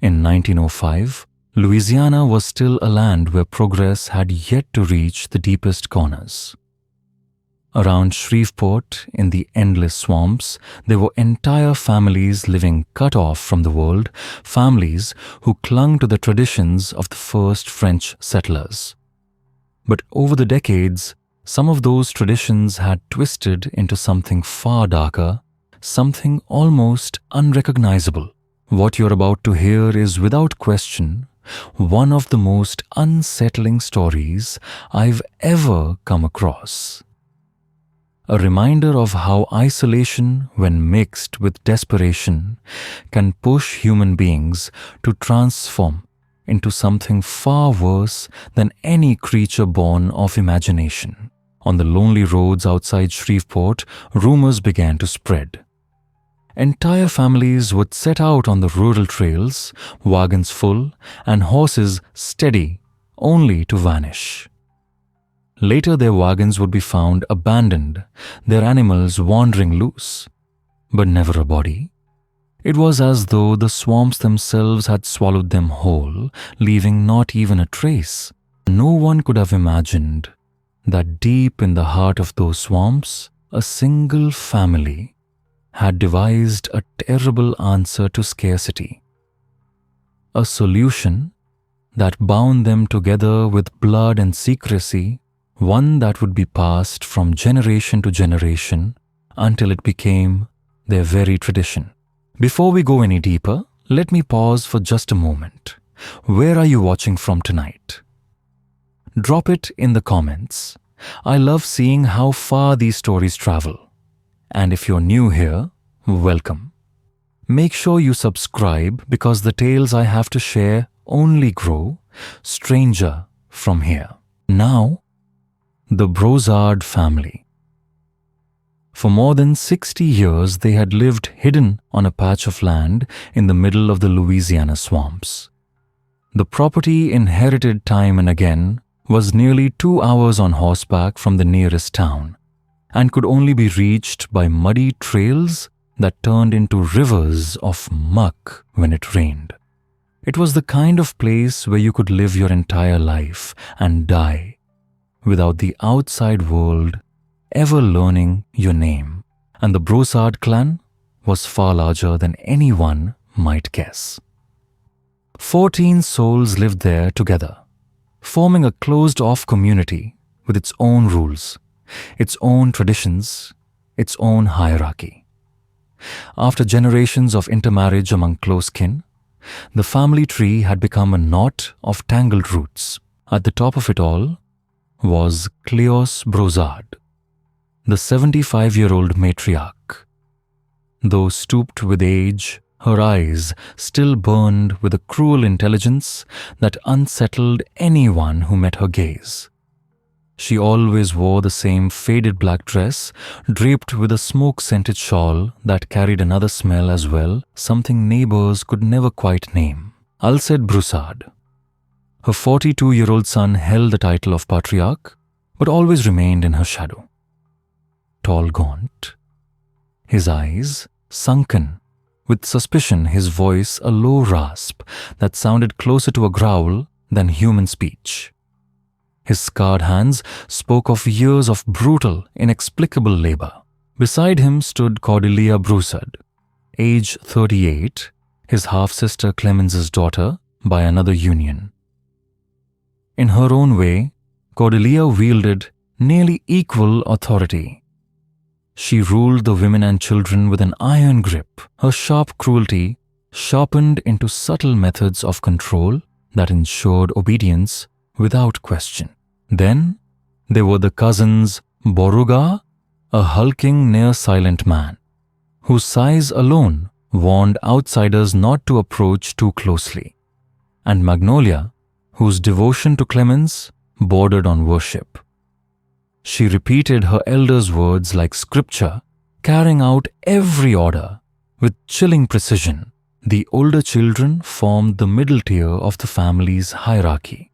In 1905, Louisiana was still a land where progress had yet to reach the deepest corners. Around Shreveport, in the endless swamps, there were entire families living cut off from the world, families who clung to the traditions of the first French settlers. But over the decades, some of those traditions had twisted into something far darker, something almost unrecognizable. What you're about to hear is, without question, one of the most unsettling stories I've ever come across. A reminder of how isolation, when mixed with desperation, can push human beings to transform into something far worse than any creature born of imagination. On the lonely roads outside Shreveport, rumors began to spread. Entire families would set out on the rural trails, wagons full and horses steady, only to vanish. Later their wagons would be found abandoned, their animals wandering loose, but never a body. It was as though the swamps themselves had swallowed them whole, leaving not even a trace. No one could have imagined that deep in the heart of those swamps, a single family had devised a terrible answer to scarcity. A solution that bound them together with blood and secrecy, one that would be passed from generation to generation until it became their very tradition. Before we go any deeper, let me pause for just a moment. Where are you watching from tonight? Drop it in the comments. I love seeing how far these stories travel. And if you're new here, welcome. Make sure you subscribe because the tales I have to share only grow stranger from here. Now, the Broussard family. For more than 60 years, they had lived hidden on a patch of land in the middle of the Louisiana swamps. The property, inherited time and again, was nearly 2 hours on horseback from the nearest town and could only be reached by muddy trails that turned into rivers of muck when it rained. It was the kind of place where you could live your entire life and die without the outside world ever learning your name. And the Broussard clan was far larger than anyone might guess. 14 souls lived there together, forming a closed-off community with its own rules, its own traditions, its own hierarchy. After generations of intermarriage among close kin, the family tree had become a knot of tangled roots. At the top of it all was Cleos Broussard, the 75-year-old matriarch. Though stooped with age, her eyes still burned with a cruel intelligence that unsettled anyone who met her gaze. She always wore the same faded black dress, draped with a smoke-scented shawl that carried another smell as well, something neighbors could never quite name. Alcide Broussard. Her 42-year-old son held the title of patriarch, but always remained in her shadow. Tall, gaunt, his eyes sunken, with suspicion, his voice a low rasp that sounded closer to a growl than human speech. His scarred hands spoke of years of brutal, inexplicable labor. Beside him stood Cordelia Broussard, age 38, his half-sister Clemence's daughter by another union. In her own way, Cordelia wielded nearly equal authority. She ruled the women and children with an iron grip, her sharp cruelty sharpened into subtle methods of control that ensured obedience without question. Then there were the cousins Boruga, a hulking, near-silent man, whose size alone warned outsiders not to approach too closely, and Magnolia, whose devotion to Clemence bordered on worship. She repeated her elders' words like scripture, carrying out every order with chilling precision. The older children formed the middle tier of the family's hierarchy.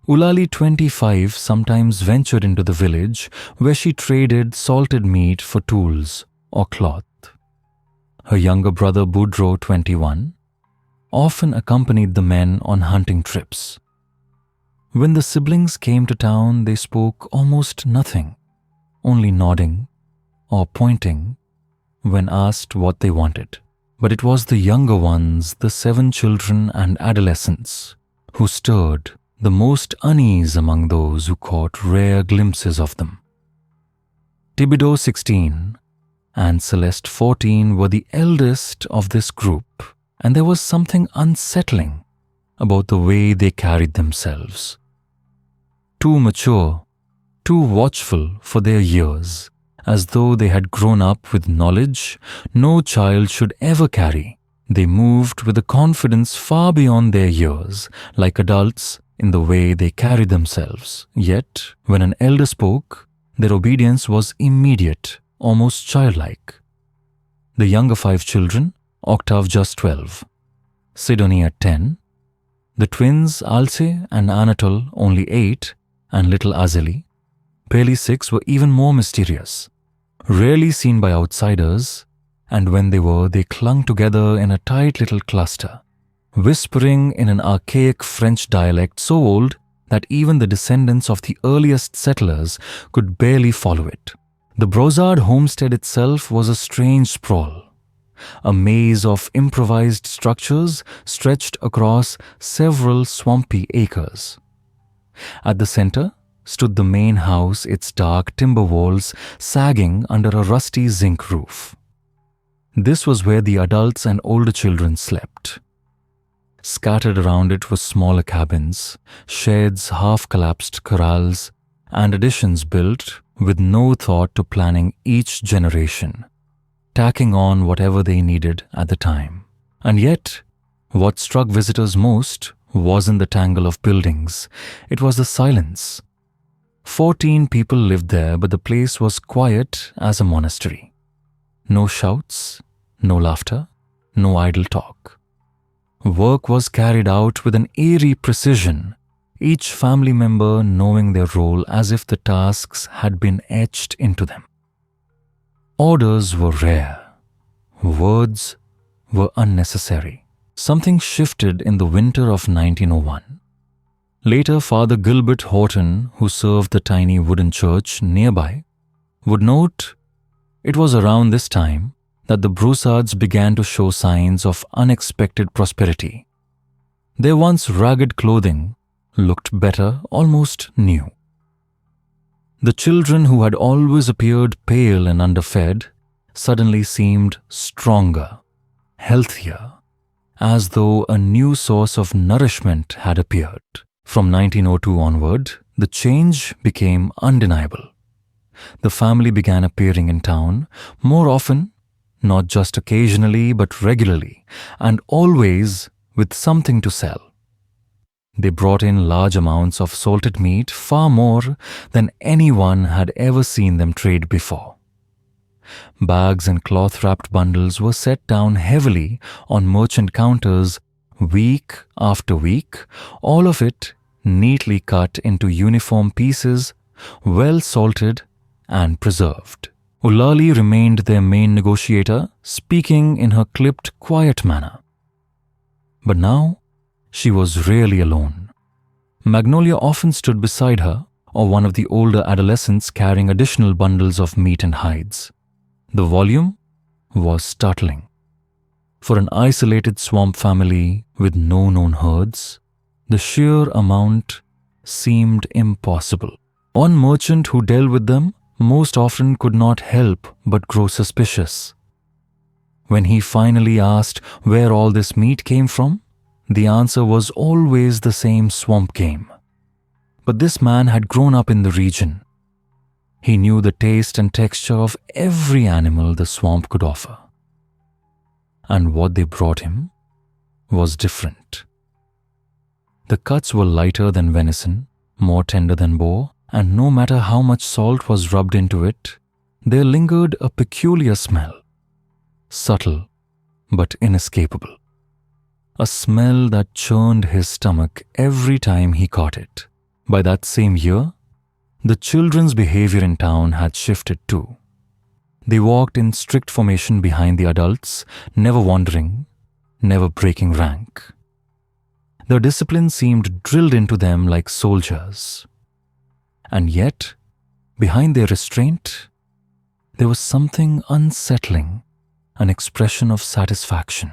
Eulalie, 25, sometimes ventured into the village where she traded salted meat for tools or cloth. Her younger brother Boudreau, 21, often accompanied the men on hunting trips. When the siblings came to town, they spoke almost nothing, only nodding or pointing when asked what they wanted. But it was the younger ones, the 7 children and adolescents, who stirred the most unease among those who caught rare glimpses of them. Thibodeau 16 and Celeste 14 were the eldest of this group, and there was something unsettling about the way they carried themselves. Too mature, too watchful for their years, as though they had grown up with knowledge no child should ever carry. They moved with a confidence far beyond their years, like adults in the way they carried themselves. Yet, when an elder spoke, their obedience was immediate, almost childlike. The younger 5 children, Octave just 12, Sidonie at 10, the twins Alce and Anatole only 8, and little Azeli, barely 6, were even more mysterious. Rarely seen by outsiders, and when they were, they clung together in a tight little cluster, whispering in an archaic French dialect so old that even the descendants of the earliest settlers could barely follow it. The Broussard homestead itself was a strange sprawl, a maze of improvised structures stretched across several swampy acres. At the center stood the main house, its dark timber walls sagging under a rusty zinc roof. This was where the adults and older children slept. Scattered around it were smaller cabins, sheds, half-collapsed corrals, and additions built with no thought to planning each generation, tacking on whatever they needed at the time. And yet, what struck visitors most wasn't the tangle of buildings, it was the silence. 14 people lived there, but the place was quiet as a monastery. No shouts, no laughter, no idle talk. Work was carried out with an eerie precision, each family member knowing their role as if the tasks had been etched into them. Orders were rare. Words were unnecessary. Something shifted in the winter of 1901. Later, Father Gilbert Horton, who served the tiny wooden church nearby, would note it was around this time that the Broussards began to show signs of unexpected prosperity. Their once ragged clothing looked better, almost new. The children who had always appeared pale and underfed suddenly seemed stronger, healthier, as though a new source of nourishment had appeared. From 1902 onward, the change became undeniable. The family began appearing in town more often, not just occasionally but regularly, and always with something to sell. They brought in large amounts of salted meat, far more than anyone had ever seen them trade before. Bags and cloth-wrapped bundles were set down heavily on merchant counters week after week, all of it neatly cut into uniform pieces, well salted and preserved. Eulalie remained their main negotiator, speaking in her clipped, quiet manner. But now, she was rarely alone. Magnolia often stood beside her, or one of the older adolescents carrying additional bundles of meat and hides. The volume was startling. For an isolated swamp family with no known herds, the sheer amount seemed impossible. One merchant who dealt with them most often could not help but grow suspicious. When he finally asked where all this meat came from, the answer was always the same swamp game. But this man had grown up in the region. He knew the taste and texture of every animal the swamp could offer. And what they brought him was different. The cuts were lighter than venison, more tender than boar, and no matter how much salt was rubbed into it, there lingered a peculiar smell, subtle but inescapable. A smell that churned his stomach every time he caught it. By that same year, the children's behavior in town had shifted too. They walked in strict formation behind the adults, never wandering, never breaking rank. Their discipline seemed drilled into them like soldiers. And yet, behind their restraint, there was something unsettling, an expression of satisfaction,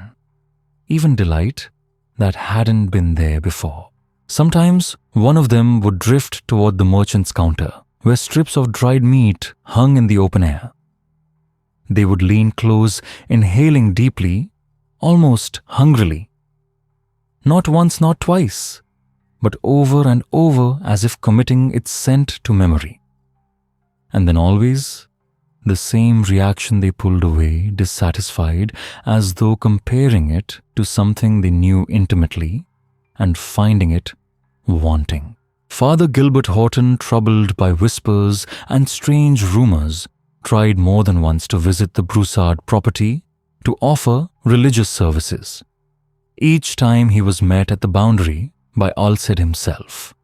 even delight that hadn't been there before. Sometimes one of them would drift toward the merchant's counter, where strips of dried meat hung in the open air. They would lean close, inhaling deeply, almost hungrily. Not once, not twice, but over and over as if committing its scent to memory. And then always, the same reaction. They pulled away, dissatisfied, as though comparing it to something they knew intimately and finding it wanting. Father Gilbert Horton, troubled by whispers and strange rumors, tried more than once to visit the Broussard property to offer religious services. Each time he was met at the boundary by Alcide himself.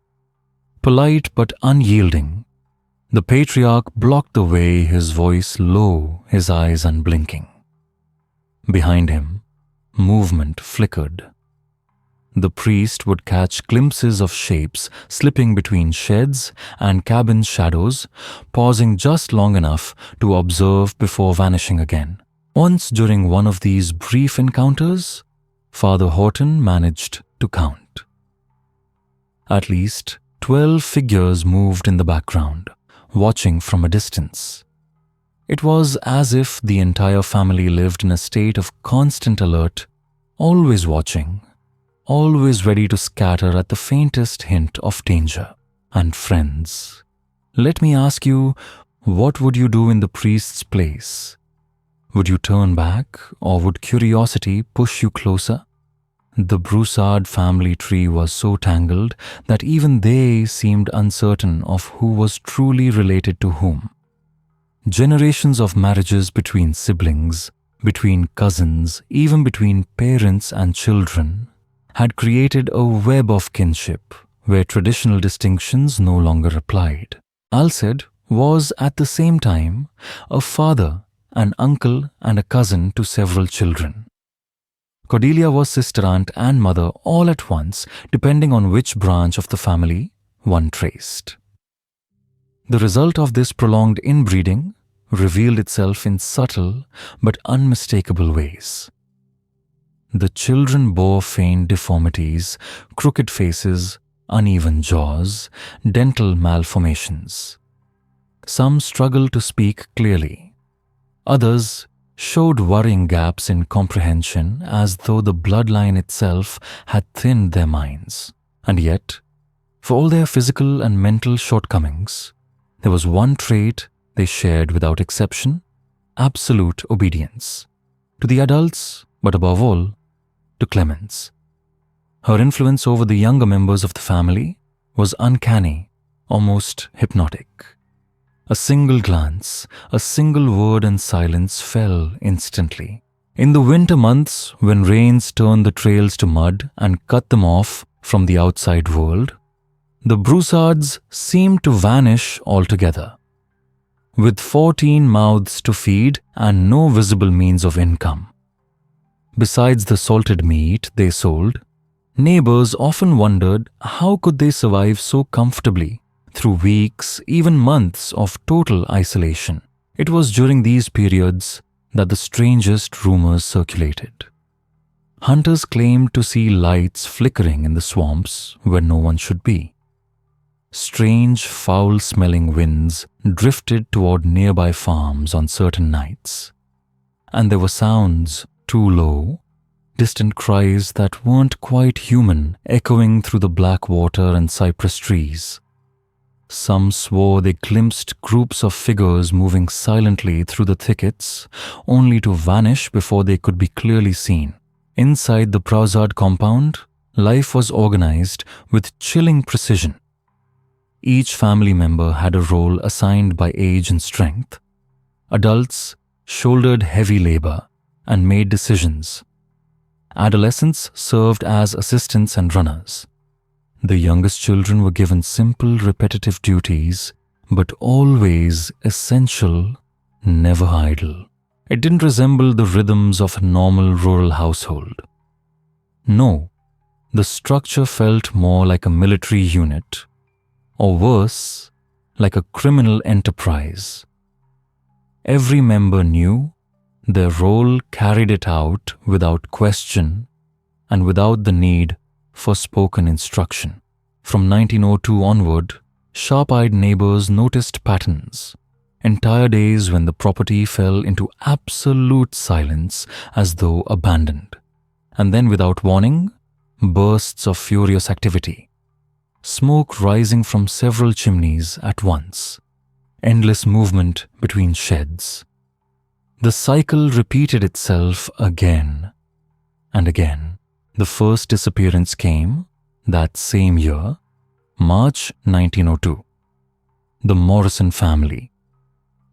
Polite but unyielding, the patriarch blocked the way, his voice low, his eyes unblinking. Behind him, movement flickered. The priest would catch glimpses of shapes slipping between sheds and cabin shadows, pausing just long enough to observe before vanishing again. Once during one of these brief encounters, Father Horton managed to count. At least 12 figures moved in the background, watching from a distance. It was as if the entire family lived in a state of constant alert, always watching, always ready to scatter at the faintest hint of danger. And friends, let me ask you, what would you do in the priest's place? Would you turn back, or would curiosity push you closer? The Broussard family tree was so tangled that even they seemed uncertain of who was truly related to whom. Generations of marriages between siblings, between cousins, even between parents and children, had created a web of kinship where traditional distinctions no longer applied. Alcide was at the same time a father, an uncle and a cousin to several children. Cordelia was sister, aunt and mother all at once, depending on which branch of the family one traced. The result of this prolonged inbreeding revealed itself in subtle but unmistakable ways. The children bore faint deformities, crooked faces, uneven jaws, dental malformations. Some struggled to speak clearly. Others showed worrying gaps in comprehension, as though the bloodline itself had thinned their minds. And yet, for all their physical and mental shortcomings, there was one trait they shared without exception: absolute obedience. To the adults, but above all, to Clemence. Her influence over the younger members of the family was uncanny, almost hypnotic. A single glance, a single word and silence fell instantly. In the winter months, when rains turned the trails to mud and cut them off from the outside world, the Broussards seemed to vanish altogether. With 14 mouths to feed and no visible means of income. Besides the salted meat they sold, neighbors often wondered how could they survive so comfortably through weeks, even months of total isolation. It was during these periods that the strangest rumors circulated. Hunters claimed to see lights flickering in the swamps where no one should be. Strange, foul-smelling winds drifted toward nearby farms on certain nights. And there were sounds too low, distant cries that weren't quite human, echoing through the black water and cypress trees. Some swore they glimpsed groups of figures moving silently through the thickets, only to vanish before they could be clearly seen. Inside the Broussard compound, life was organized with chilling precision. Each family member had a role assigned by age and strength. Adults shouldered heavy labor and made decisions. Adolescents served as assistants and runners. The youngest children were given simple, repetitive duties, but always essential, never idle. It didn't resemble the rhythms of a normal rural household. No, the structure felt more like a military unit, or worse, like a criminal enterprise. Every member knew their role, carried it out without question and without the need for spoken instruction. From 1902 onward, sharp-eyed neighbors noticed patterns. Entire days when the property fell into absolute silence as though abandoned. And then without warning, bursts of furious activity. Smoke rising from several chimneys at once. Endless movement between sheds. The cycle repeated itself again and again. The first disappearance came that same year, March 1902. The Morrison family.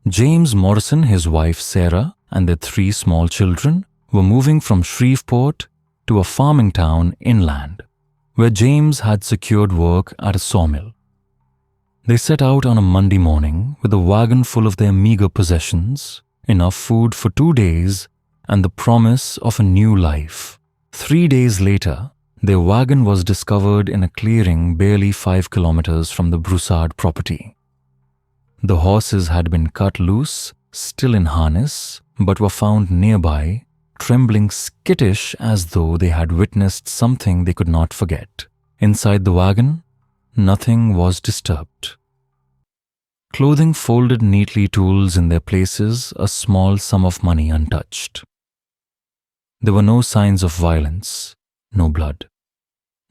James Morrison, his wife Sarah, and their 3 small children were moving from Shreveport to a farming town inland, where James had secured work at a sawmill. They set out on a Monday morning with a wagon full of their meager possessions, enough food for 2 days, and the promise of a new life. 3 days later, their wagon was discovered in a clearing barely 5 kilometers from the Broussard property. The horses had been cut loose, still in harness, but were found nearby, trembling skittish as though they had witnessed something they could not forget. Inside the wagon, nothing was disturbed. Clothing folded neatly, tools in their places, a small sum of money untouched. There were no signs of violence, no blood,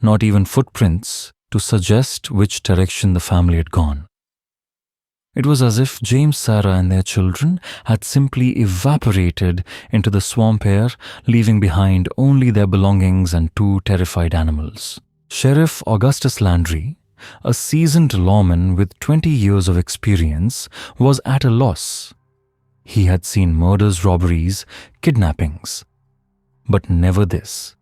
not even footprints to suggest which direction the family had gone. It was as if James, Sarah, and their children had simply evaporated into the swamp air, leaving behind only their belongings and 2 terrified animals. Sheriff Augustus Landry, a seasoned lawman with 20 years of experience, was at a loss. He had seen murders, robberies, kidnappings, but never this.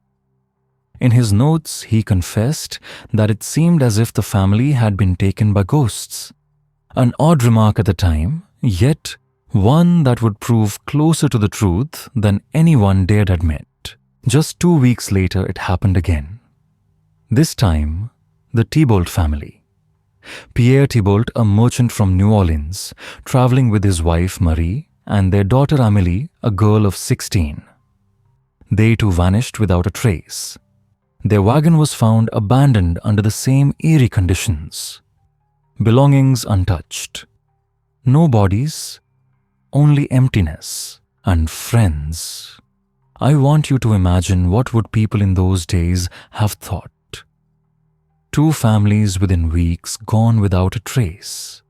In his notes, he confessed that it seemed as if the family had been taken by ghosts. An odd remark at the time, yet one that would prove closer to the truth than anyone dared admit. Just 2 weeks later, it happened again. This time, the Thibault family. Pierre Thibault, a merchant from New Orleans, traveling with his wife Marie and their daughter Amélie, a girl of 16. They too vanished without a trace. Their wagon was found abandoned under the same eerie conditions. Belongings untouched. No bodies, only emptiness and friends. I want you to imagine what would people in those days have thought. 2 families within weeks gone without a trace.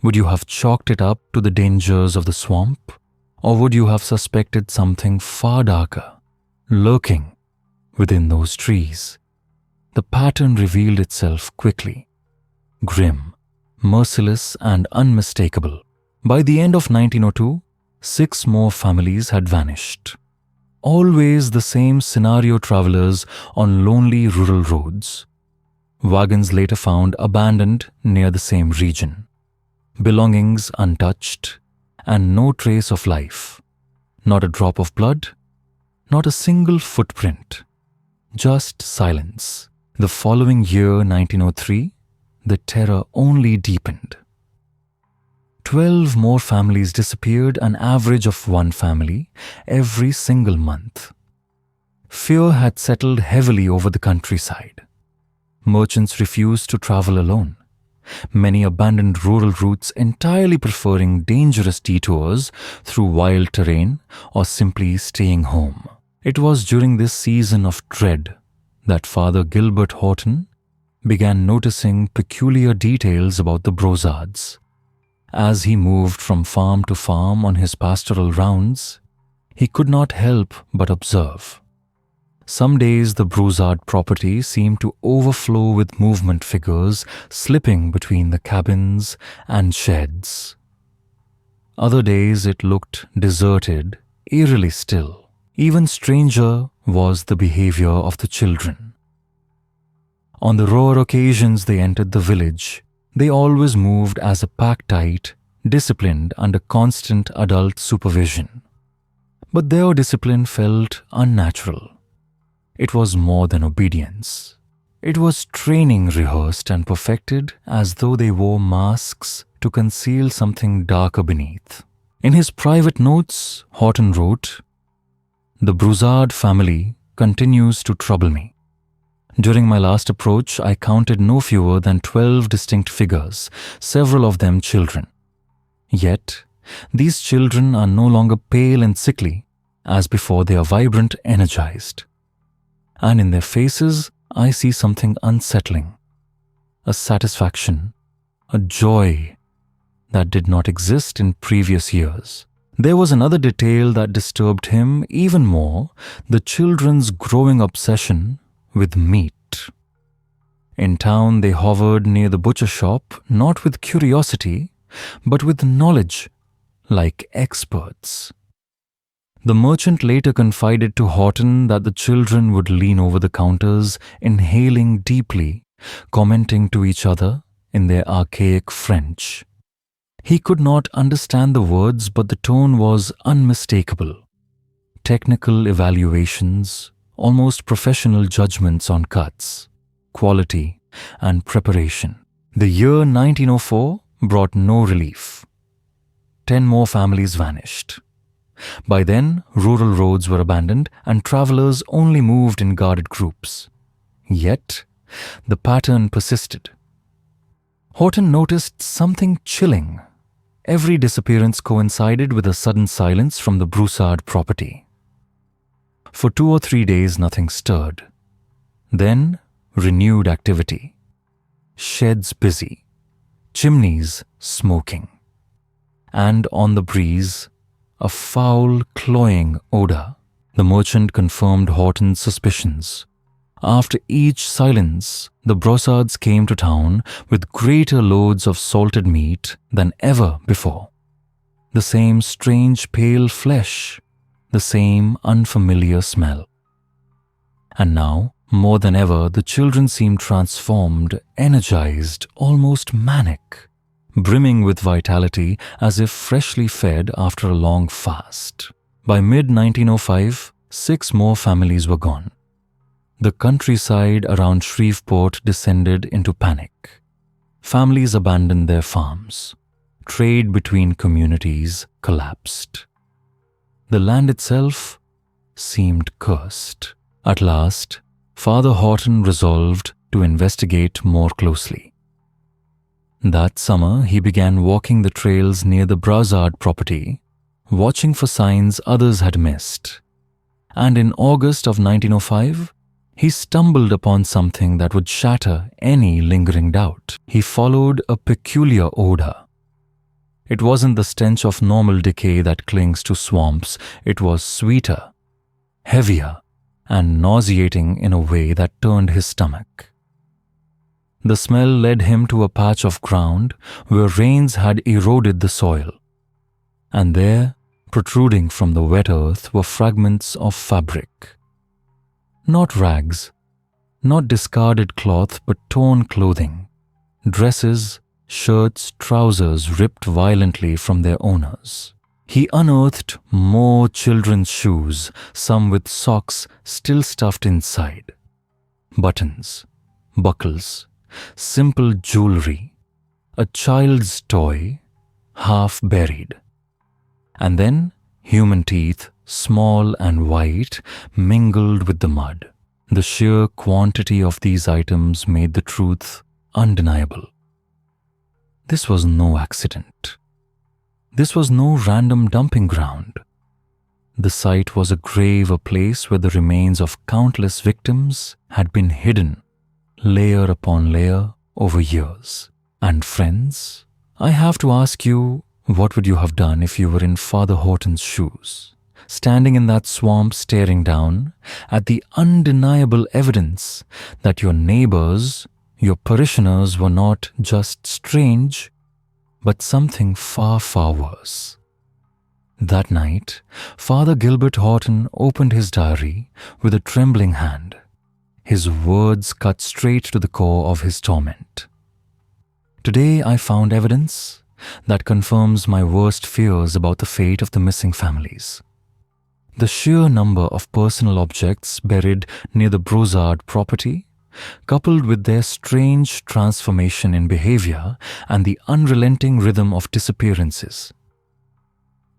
Would you have chalked it up to the dangers of the swamp? Or would you have suspected something far darker, lurking within those trees? The pattern revealed itself quickly. Grim, merciless, and unmistakable. By the end of 1902, 6 more families had vanished. Always the same scenario, travelers on lonely rural roads. Wagons later found abandoned near the same region. Belongings untouched, and no trace of life. Not a drop of blood, not a single footprint. Just silence. The following year, 1903, the terror only deepened. 12 more families disappeared, an average of 1 family every single month. Fear had settled heavily over the countryside. Merchants refused to travel alone. Many abandoned rural routes, entirely preferring dangerous detours through wild terrain or simply staying home. It was during this season of dread that Father Gilbert Horton began noticing peculiar details about the Broussards. As he moved from farm to farm on his pastoral rounds, he could not help but observe. Some days the Broussard property seemed to overflow with movement figures slipping between the cabins and sheds. Other days it looked deserted, eerily still. Even stranger was the behavior of the children. On the rare occasions they entered the village, they always moved as a pack tight, disciplined under constant adult supervision. But their discipline felt unnatural. It was more than obedience. It was training rehearsed and perfected as though they wore masks to conceal something darker beneath. In his private notes, Horton wrote, "The Broussard family continues to trouble me. During my last approach, I counted no fewer than 12 distinct figures, several of them children. Yet, these children are no longer pale and sickly. As before, they are vibrant, energized. And in their faces, I see something unsettling. A satisfaction, a joy that did not exist in previous years. There was another detail that disturbed him even more, the children's growing obsession with meat. In town, they hovered near the butcher shop, not with curiosity, but with knowledge, like experts. The merchant later confided to Horton that the children would lean over the counters, inhaling deeply, commenting to each other in their archaic French. He could not understand the words, but the tone was unmistakable. Technical evaluations, almost professional judgments on cuts, quality, and preparation. The year 1904 brought no relief. 10 more families vanished. By then, rural roads were abandoned and travelers only moved in guarded groups. Yet, the pattern persisted. Horton noticed something chilling. Every disappearance coincided with a sudden silence from the Broussard property. For 2 or 3 days, nothing stirred. Then, renewed activity. Sheds busy, chimneys smoking, and on the breeze, a foul, cloying odor. The merchant confirmed Horton's suspicions. After each silence, the Broussards came to town with greater loads of salted meat than ever before. The same strange pale flesh, the same unfamiliar smell. And now, more than ever, the children seemed transformed, energized, almost manic, brimming with vitality as if freshly fed after a long fast. By mid-1905, 6 more families were gone. The countryside around Shreveport descended into panic. Families abandoned their farms. Trade between communities collapsed. The land itself seemed cursed. At last, Father Horton resolved to investigate more closely. That summer, he began walking the trails near the Broussard property, watching for signs others had missed. And in August of 1905, he stumbled upon something that would shatter any lingering doubt. He followed a peculiar odor. It wasn't the stench of normal decay that clings to swamps. It was sweeter, heavier, and nauseating in a way that turned his stomach. The smell led him to a patch of ground where rains had eroded the soil. And there, protruding from the wet earth, were fragments of fabric. Not rags, not discarded cloth, but torn clothing. Dresses, shirts, trousers ripped violently from their owners. He unearthed more children's shoes, some with socks still stuffed inside. Buttons, buckles, simple jewelry, a child's toy, half buried. And then human teeth, small and white, mingled with the mud. The sheer quantity of these items made the truth undeniable. This was no accident. This was no random dumping ground. The site was a grave, a place where the remains of countless victims had been hidden, layer upon layer, over years. And friends, I have to ask you, what would you have done if you were in Father Horton's shoes, standing in that swamp staring down at the undeniable evidence that your neighbors, your parishioners were not just strange, but something far, far worse? That night, Father Gilbert Horton opened his diary with a trembling hand. His words cut straight to the core of his torment. Today I found evidence that confirms my worst fears about the fate of the missing families. The sheer number of personal objects buried near the Broussard property, coupled with their strange transformation in behavior and the unrelenting rhythm of disappearances.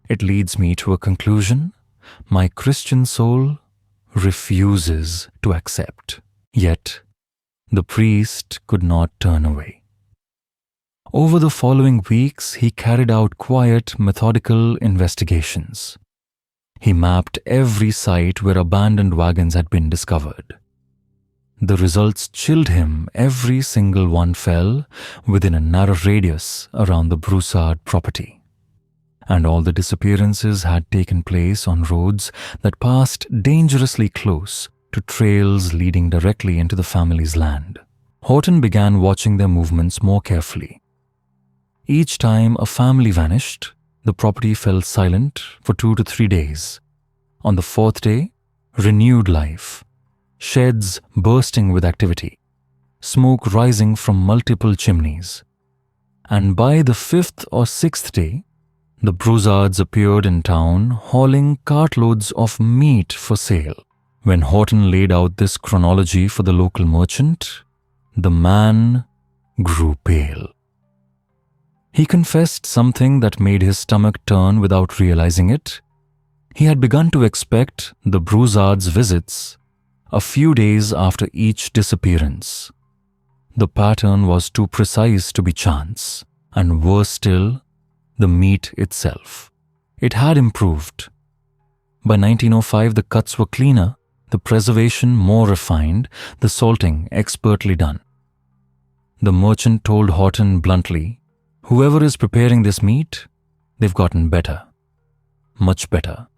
It leads me to a conclusion my Christian soul refuses to accept. Yet, the priest could not turn away. Over the following weeks, he carried out quiet, methodical investigations. He mapped every site where abandoned wagons had been discovered. The results chilled him. Every single one fell within a narrow radius around the Broussard property. And all the disappearances had taken place on roads that passed dangerously close to trails leading directly into the family's land. Horton began watching their movements more carefully. Each time a family vanished, the property fell silent for 2 to 3 days. On the 4th day, renewed life. Sheds bursting with activity. Smoke rising from multiple chimneys. And by the 5th or 6th day, the Broussards appeared in town hauling cartloads of meat for sale. When Horton laid out this chronology for the local merchant, the man grew pale. He confessed something that made his stomach turn without realizing it. He had begun to expect the Broussards' visits a few days after each disappearance. The pattern was too precise to be chance, and worse still, the meat itself. It had improved. By 1905, the cuts were cleaner, the preservation more refined, the salting expertly done. The merchant told Horton bluntly, "Whoever is preparing this meat, they've gotten better. Much better."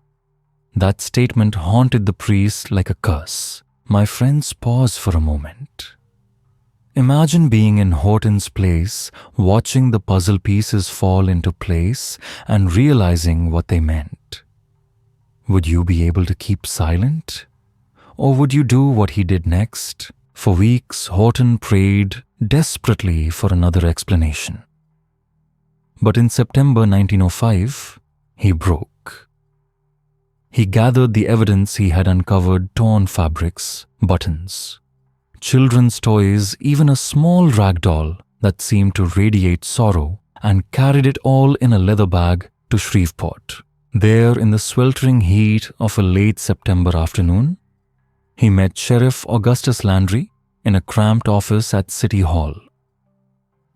That statement haunted the priest like a curse. My friends, pause for a moment. Imagine being in Horton's place, watching the puzzle pieces fall into place and realizing what they meant. Would you be able to keep silent? Or would you do what he did next? For weeks, Horton prayed desperately for another explanation. But in September 1905, he broke. He gathered the evidence he had uncovered: torn fabrics, buttons, children's toys, even a small rag doll that seemed to radiate sorrow, and carried it all in a leather bag to Shreveport. There, in the sweltering heat of a late September afternoon, he met Sheriff Augustus Landry in a cramped office at City Hall.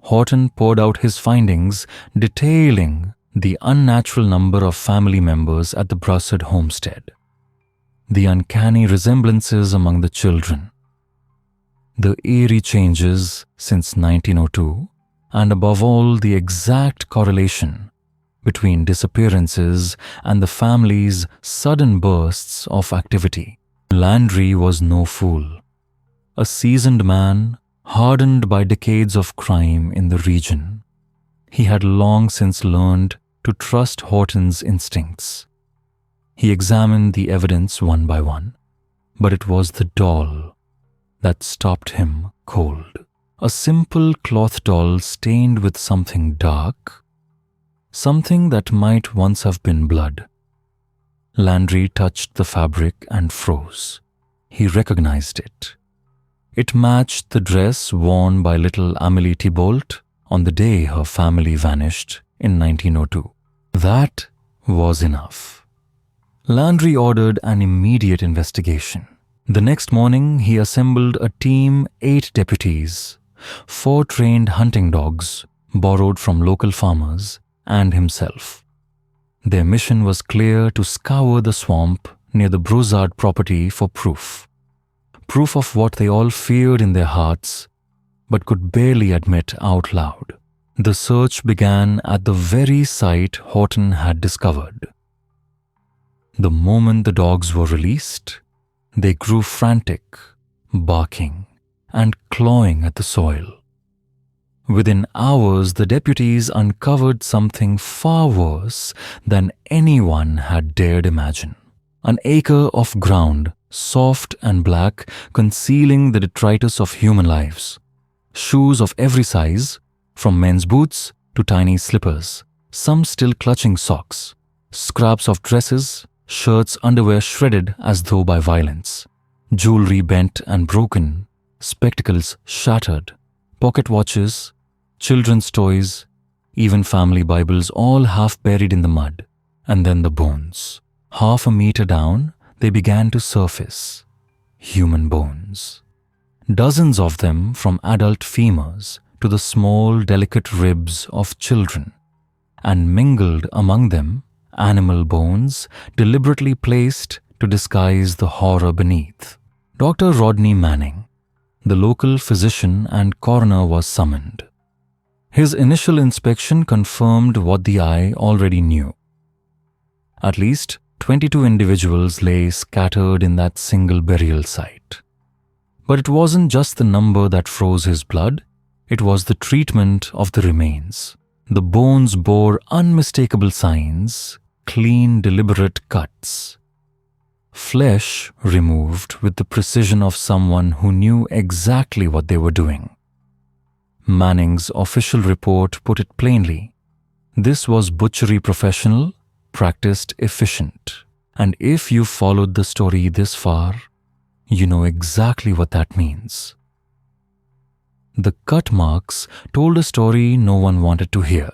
Horton poured out his findings, detailing the unnatural number of family members at the Broussard homestead, the uncanny resemblances among the children, the eerie changes since 1902, and above all, the exact correlation between disappearances and the family's sudden bursts of activity. Landry was no fool. A seasoned man, hardened by decades of crime in the region, he had long since learned to trust Horton's instincts. He examined the evidence one by one, but it was the doll that stopped him cold. A simple cloth doll stained with something dark, something that might once have been blood. Landry touched the fabric and froze. He recognized it. It matched the dress worn by little Amélie Thibault on the day her family vanished in 1902. That was enough. Landry ordered an immediate investigation. The next morning, he assembled a team, 8 deputies, 4 trained hunting dogs borrowed from local farmers, and himself. Their mission was clear: to scour the swamp near the Broussard property for proof. Proof of what they all feared in their hearts, but could barely admit out loud. The search began at the very site Horton had discovered. The moment the dogs were released, they grew frantic, barking and clawing at the soil. Within hours, the deputies uncovered something far worse than anyone had dared imagine. An acre of ground, soft and black, concealing the detritus of human lives. Shoes of every size, from men's boots to tiny slippers, some still clutching socks. Scraps of dresses, shirts, underwear shredded as though by violence, jewelry bent and broken, spectacles shattered, pocket watches, children's toys, even family Bibles, all half buried in the mud. And then the bones. Half a meter down, they began to surface. Human bones. Dozens of them, from adult femurs to the small, delicate ribs of children. And mingled among them, animal bones deliberately placed to disguise the horror beneath. Dr. Rodney Manning, the local physician and coroner, was summoned. His initial inspection confirmed what the eye already knew. At least 22 individuals lay scattered in that single burial site. But it wasn't just the number that froze his blood, it was the treatment of the remains. The bones bore unmistakable signs, clean, deliberate cuts. Flesh removed with the precision of someone who knew exactly what they were doing. Manning's official report put it plainly. This was butchery professional, practiced efficient. And if you followed the story this far, you know exactly what that means. The cut marks told a story no one wanted to hear.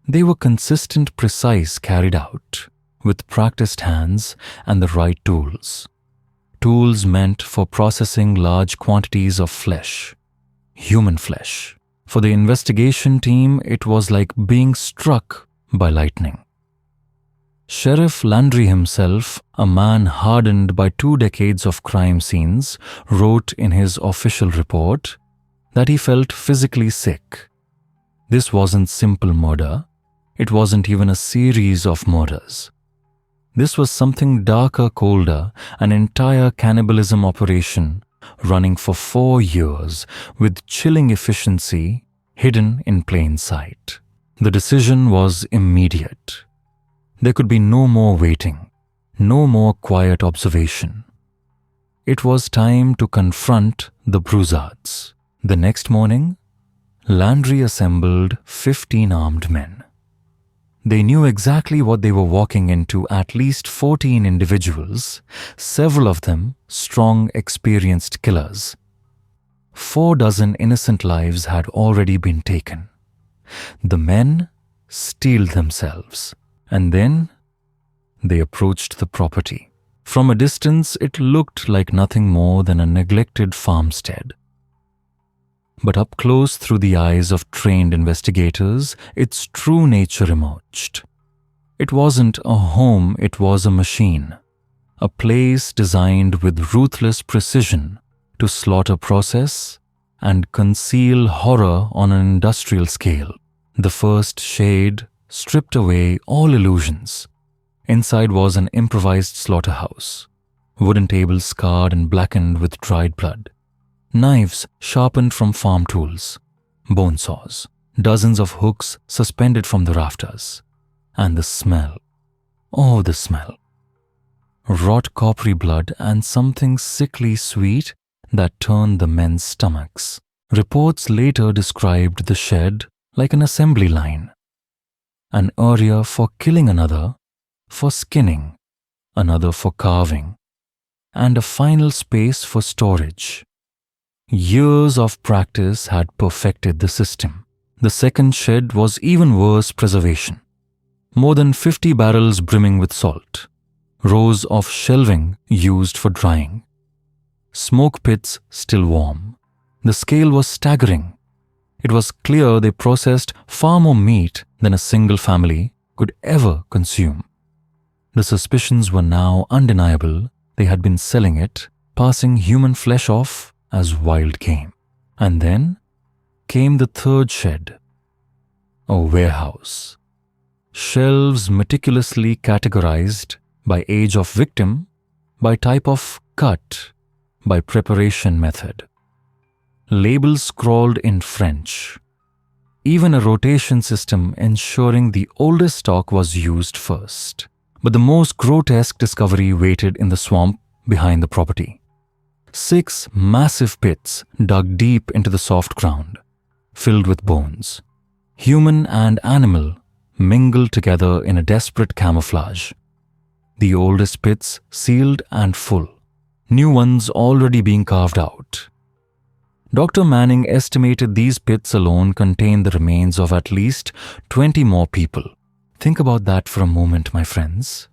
They were consistent, precise, carried out, with practiced hands and the right tools. Tools meant for processing large quantities of flesh. Human flesh. For the investigation team, it was like being struck by lightning. Sheriff Landry himself, a man hardened by 2 decades of crime scenes, wrote in his official report that he felt physically sick. This wasn't simple murder. It wasn't even a series of murders. This was something darker, colder, an entire cannibalism operation running for 4 years with chilling efficiency, hidden in plain sight. The decision was immediate. There could be no more waiting, no more quiet observation. It was time to confront the Broussards. The next morning, Landry assembled 15 armed men. They knew exactly what they were walking into, at least 14 individuals, several of them strong, experienced killers. 4 dozen innocent lives had already been taken. The men steeled themselves, and then they approached the property. From a distance, it looked like nothing more than a neglected farmstead. But up close, through the eyes of trained investigators, its true nature emerged. It wasn't a home, it was a machine. A place designed with ruthless precision to slaughter, process, and conceal horror on an industrial scale. The first shade stripped away all illusions. Inside was an improvised slaughterhouse. Wooden tables scarred and blackened with dried blood. Knives sharpened from farm tools, bone saws, dozens of hooks suspended from the rafters. And the smell. Oh, the smell. Raw coppery blood and something sickly sweet that turned the men's stomachs. Reports later described the shed like an assembly line. An area for killing another, for skinning, another for carving, and a final space for storage. Years of practice had perfected the system. The second shed was even worse preservation. More than 50 barrels brimming with salt. Rows of shelving used for drying. Smoke pits still warm. The scale was staggering. It was clear they processed far more meat than a single family could ever consume. The suspicions were now undeniable. They had been selling it, passing human flesh off as wild game. And then came the third shed. A warehouse. Shelves meticulously categorized by age of victim, by type of cut, by preparation method. Labels scrawled in French. Even a rotation system ensuring the oldest stock was used first. But the most grotesque discovery waited in the swamp behind the property. 6 massive pits dug deep into the soft ground, filled with bones. Human and animal mingled together in a desperate camouflage. the oldest pits sealed and full, new ones already being carved out. Dr. Manning estimated these pits alone contained the remains of at least 20 more people. Think about that for a moment, my friends.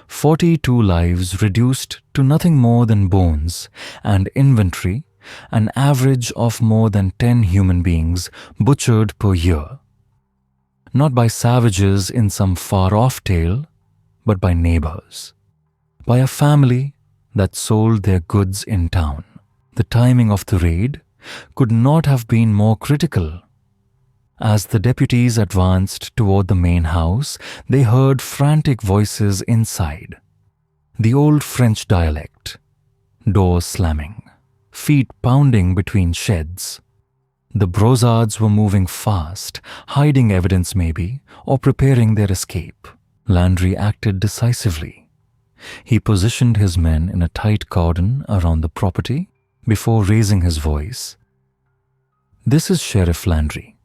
42 lives reduced to nothing more than bones and inventory, an average of more than 10 human beings butchered per year. Not by savages in some far-off tale, but by neighbors. By a family that sold their goods in town. The timing of the raid could not have been more critical. As the deputies advanced toward the main house, they heard frantic voices inside. The old French dialect, doors slamming, feet pounding between sheds. The Broussards were moving fast, hiding evidence maybe, or preparing their escape. Landry acted decisively. He positioned his men in a tight cordon around the property before raising his voice. "This is Sheriff Landry.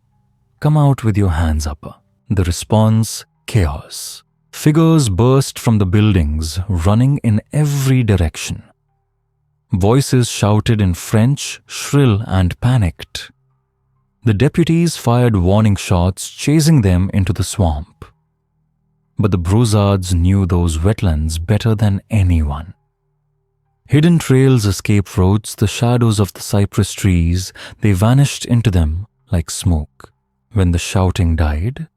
Come out with your hands up." The response, chaos. Figures burst from the buildings, running in every direction. Voices shouted in French, shrill and panicked. The deputies fired warning shots, chasing them into the swamp. But the Broussards knew those wetlands better than anyone. Hidden trails, escape roads, the shadows of the cypress trees, they vanished into them like smoke. When the shouting died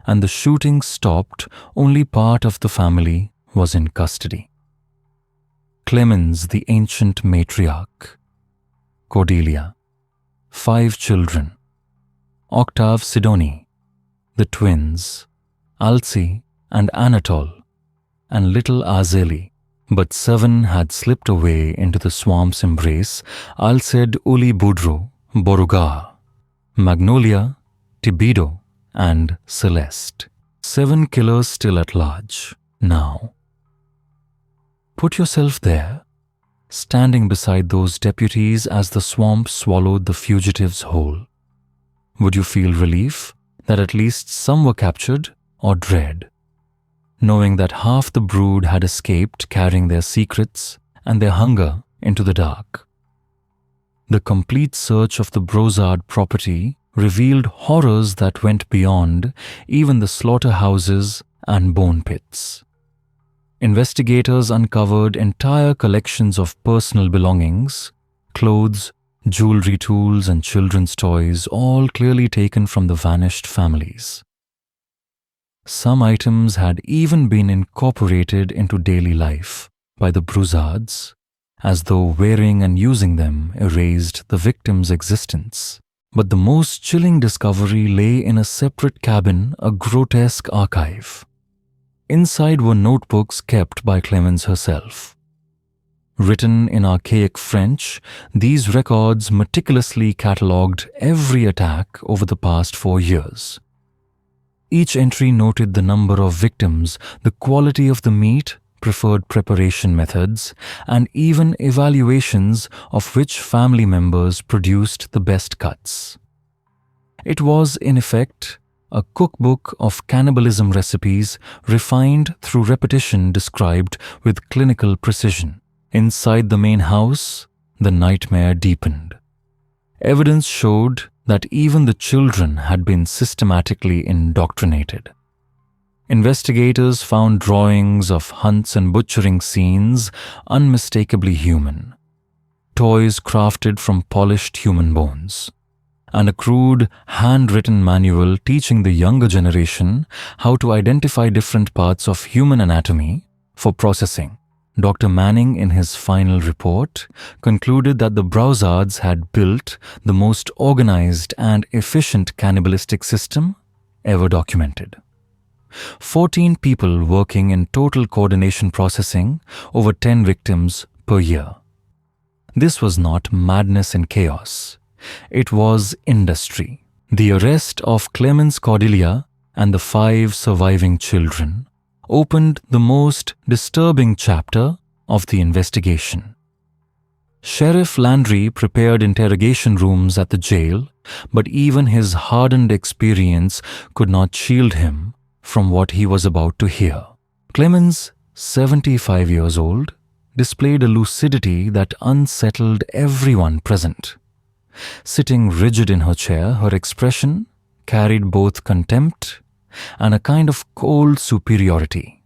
and the shooting stopped, only part of the family was in custody. Clemens, the ancient matriarch. Cordelia. 5 children. Octave, Sidonie. The twins. Alcée and Anatole. And little Azélie. But 7 had slipped away into the swamp's embrace: Alcide, Uli Boudreau, Beauregard, Magnolia, Thibideau, and Celeste. 7 killers still at large. Now, put yourself there, standing beside those deputies as the swamp swallowed the fugitives whole. Would you feel relief that at least some were captured, or dread, knowing that half the brood had escaped, carrying their secrets and their hunger into the dark? The complete search of the Broussard property revealed horrors that went beyond even the slaughterhouses and bone pits. Investigators uncovered entire collections of personal belongings, clothes, jewelry, tools, and children's toys, all clearly taken from the vanished families. Some items had even been incorporated into daily life by the Broussards, as though wearing and using them erased the victim's existence. But the most chilling discovery lay in a separate cabin, a grotesque archive. Inside were notebooks kept by Clemens herself. Written in archaic French, these records meticulously catalogued every attack over the past 4 years. Each entry noted the number of victims, the quality of the meat, preferred preparation methods, and even evaluations of which family members produced the best cuts. It was, in effect, a cookbook of cannibalism recipes refined through repetition, described with clinical precision. Inside the main house, the nightmare deepened. Evidence showed that even the children had been systematically indoctrinated. Investigators found drawings of hunts and butchering scenes unmistakably human, toys crafted from polished human bones, and a crude, handwritten manual teaching the younger generation how to identify different parts of human anatomy for processing. Dr. Manning, in his final report, concluded that the Broussards had built the most organized and efficient cannibalistic system ever documented. 14 people working in total coordination, processing over 10 victims per year. This was not madness and chaos. It was industry. The arrest of Clemens Cordelia and the 5 surviving children opened the most disturbing chapter of the investigation. Sheriff Landry prepared interrogation rooms at the jail, but even his hardened experience could not shield him from what he was about to hear. Clemens 75 years old, displayed a lucidity that unsettled everyone present. Sitting rigid in her chair, her expression carried both contempt and a kind of cold superiority.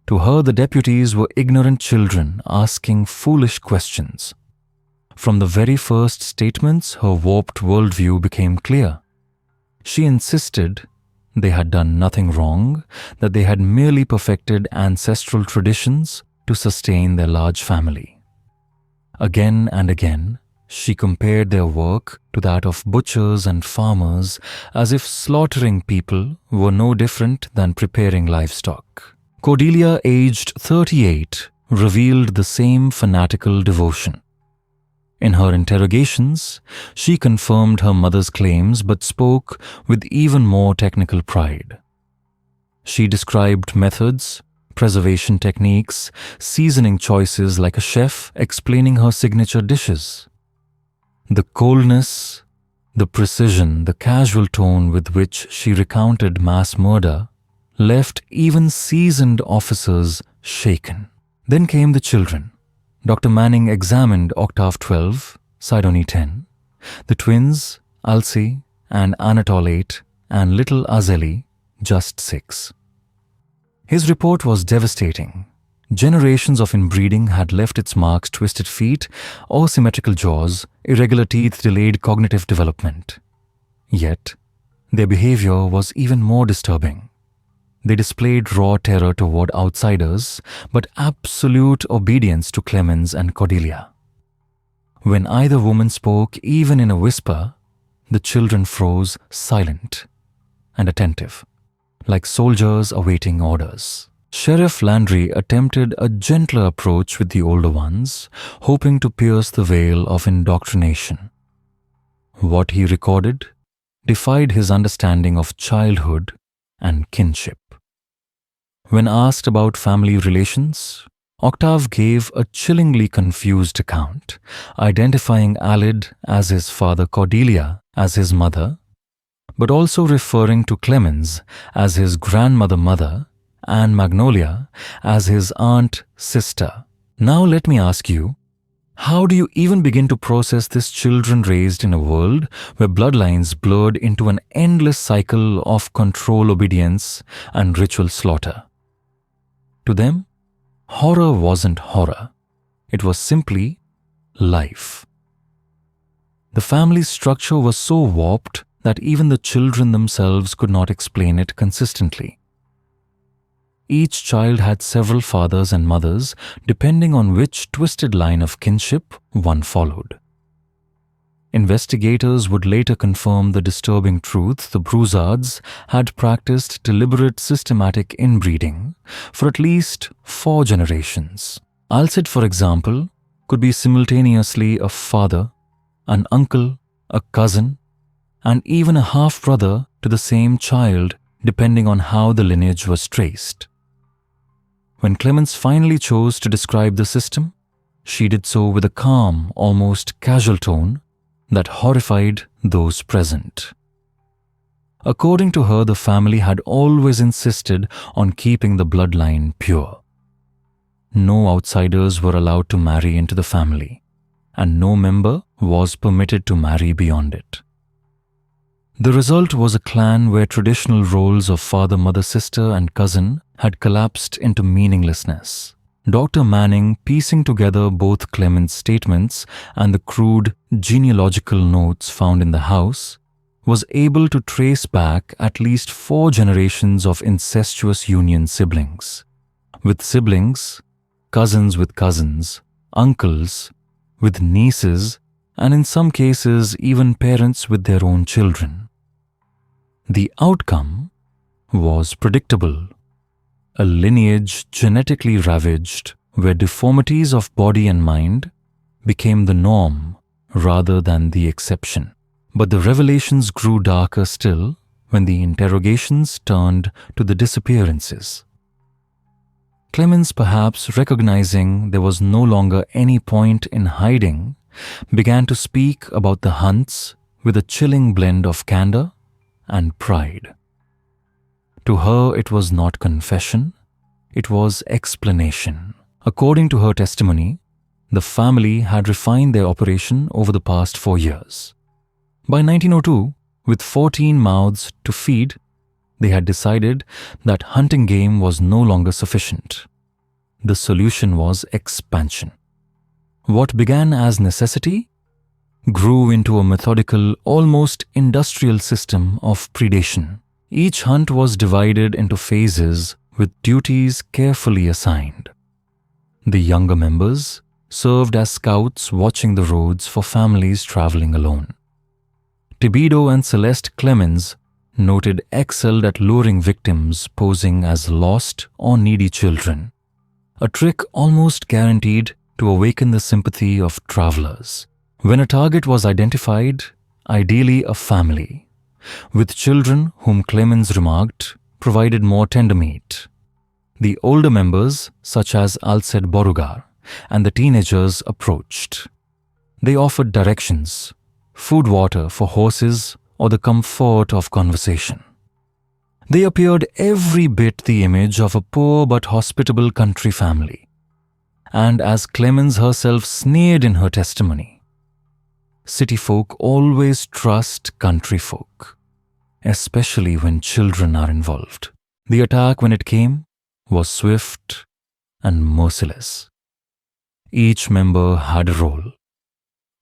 To her, the deputies were ignorant children asking foolish questions. From the very first statements, her warped worldview became clear. She insisted they had done nothing wrong, that they had merely perfected ancestral traditions to sustain their large family. Again and again, she compared their work to that of butchers and farmers, as if slaughtering people were no different than preparing livestock. Cordelia, aged 38, revealed the same fanatical devotion. In her interrogations, she confirmed her mother's claims but spoke with even more technical pride. She described methods, preservation techniques, seasoning choices like a chef explaining her signature dishes. The coldness, the precision, the casual tone with which she recounted mass murder left even seasoned officers shaken. Then came the children. Dr. Manning examined Octave 12, Sidonie 10, the twins, Alcee and Anatole 8, and little Azeli, just 6. His report was devastating. Generations of inbreeding had left its marks: twisted feet, asymmetrical jaws, irregular teeth delayed cognitive development. Yet, their behavior was even more disturbing. They displayed raw terror toward outsiders, but absolute obedience to Clemens and Cordelia. When either woman spoke, even in a whisper, the children froze silent and attentive, like soldiers awaiting orders. Sheriff Landry attempted a gentler approach with the older ones, hoping to pierce the veil of indoctrination. What he recorded defied his understanding of childhood and kinship. When asked about family relations, Octave gave a chillingly confused account, identifying Alid as his father, Cordelia as his mother, but also referring to Clemens as his grandmother-mother and Magnolia as his aunt-sister. Now let me ask you, how do you even begin to process this children raised in a world where bloodlines blurred into an endless cycle of control, obedience, and ritual slaughter? To them, horror wasn't horror. It was simply life. The family's structure was so warped that even the children themselves could not explain it consistently. Each child had several fathers and mothers, depending on which twisted line of kinship one followed. Investigators would later confirm the disturbing truth: the Broussards had practiced deliberate, systematic inbreeding for at least 4 generations. Alcide, for example, could be simultaneously a father, an uncle, a cousin, and even a half-brother to the same child, depending on how the lineage was traced. When Clemens finally chose to describe the system, she did so with a calm, almost casual tone that horrified those present. According to her, the family had always insisted on keeping the bloodline pure. No outsiders were allowed to marry into the family, and no member was permitted to marry beyond it. The result was a clan where traditional roles of father, mother, sister, and cousin had collapsed into meaninglessness. Dr. Manning, piecing together both Clemens' statements and the crude genealogical notes found in the house, was able to trace back at least 4 generations of incestuous union siblings. With siblings, cousins with cousins, uncles with nieces, and in some cases even parents with their own children. The outcome was predictable: a lineage genetically ravaged where deformities of body and mind became the norm rather than the exception. But the revelations grew darker still when the interrogations turned to the disappearances. Clemens, perhaps recognizing there was no longer any point in hiding, began to speak about the hunts with a chilling blend of candor and pride. To her, it was not confession, it was explanation. According to her testimony, the family had refined their operation over the past 4 years. By 1902, with 14 mouths to feed, they had decided that hunting game was no longer sufficient. The solution was expansion. What began as necessity grew into a methodical, almost industrial system of predation. Each hunt was divided into phases with duties carefully assigned. The younger members served as scouts watching the roads for families traveling alone. Tibido and Celeste Clemens, noted, excelled at luring victims posing as lost or needy children, a trick almost guaranteed to awaken the sympathy of travelers. When a target was identified, ideally a family, with children whom Clemens remarked provided more tender meat. The older members, such as Alced Borugar, and the teenagers approached. They offered directions, food, water for horses, or the comfort of conversation. They appeared every bit the image of a poor but hospitable country family. And as Clemens herself sneered in her testimony, city folk always trust country folk, especially when children are involved. The attack, when it came, was swift and merciless. Each member had a role.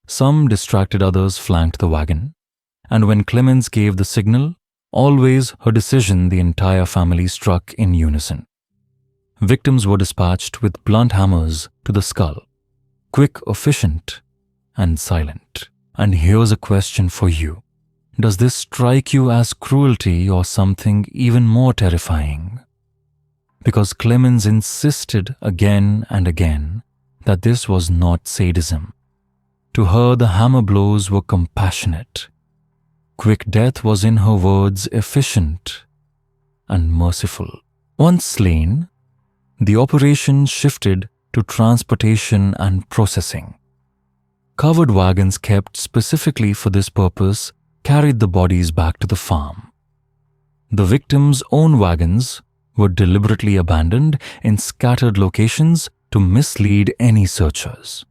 Some distracted others flanked the wagon, and when Clemens gave the signal, always her decision the entire family struck in unison. Victims were dispatched with blunt hammers to the skull, quick, efficient, and silent. And here's a question for you. Does this strike you as cruelty or something even more terrifying? Because Clemens insisted again and again that this was not sadism. To her, the hammer blows were compassionate. Quick death was, in her words, efficient and merciful. Once slain, the operation shifted to transportation and processing. Covered wagons kept specifically for this purpose carried the bodies back to the farm. The victims' own wagons were deliberately abandoned in scattered locations to mislead any searchers.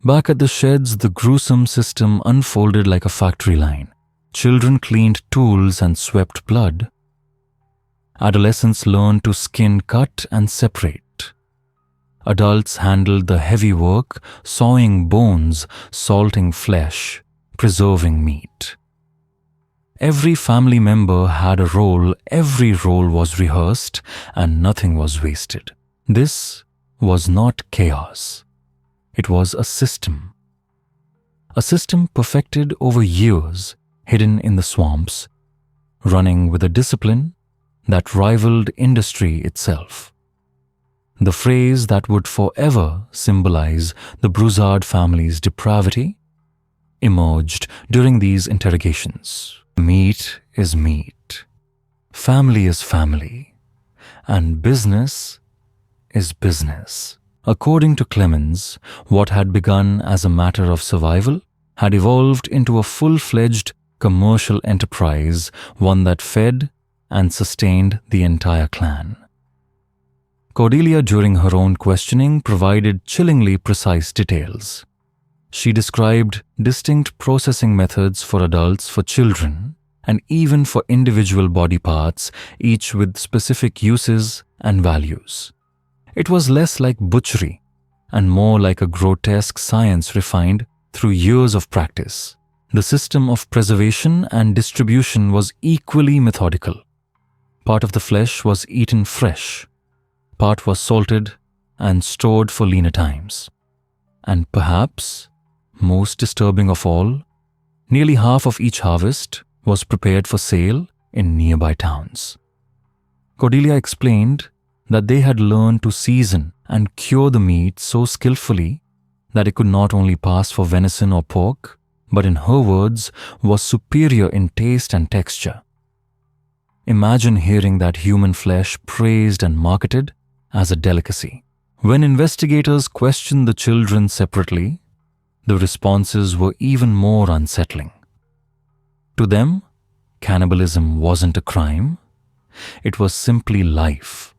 Back at the sheds, the gruesome system unfolded like a factory line. Children cleaned tools and swept blood. Adolescents learned to skin, cut, and separate. Adults handled the heavy work, sawing bones, salting flesh, preserving meat. Every family member had a role, every role was rehearsed, and nothing was wasted. This was not chaos. It was a system. A system perfected over years, hidden in the swamps, running with a discipline that rivaled industry itself. The phrase that would forever symbolize the Broussard family's depravity emerged during these interrogations. Meat is meat, family is family, and business is business. According to Clemens, what had begun as a matter of survival had evolved into a full-fledged commercial enterprise, one that fed and sustained the entire clan. Cordelia, during her own questioning, provided chillingly precise details. She described distinct processing methods for adults, for children, and even for individual body parts, each with specific uses and values. It was less like butchery and more like a grotesque science refined through years of practice. The system of preservation and distribution was equally methodical. Part of the flesh was eaten fresh. Part was salted and stored for leaner times. And perhaps, most disturbing of all, nearly half of each harvest was prepared for sale in nearby towns. Cordelia explained that they had learned to season and cure the meat so skillfully that it could not only pass for venison or pork, but in her words, was superior in taste and texture. Imagine hearing that human flesh praised and marketed as a delicacy. When investigators questioned the children separately, the responses were even more unsettling. To them, cannibalism wasn't a crime. It was simply life.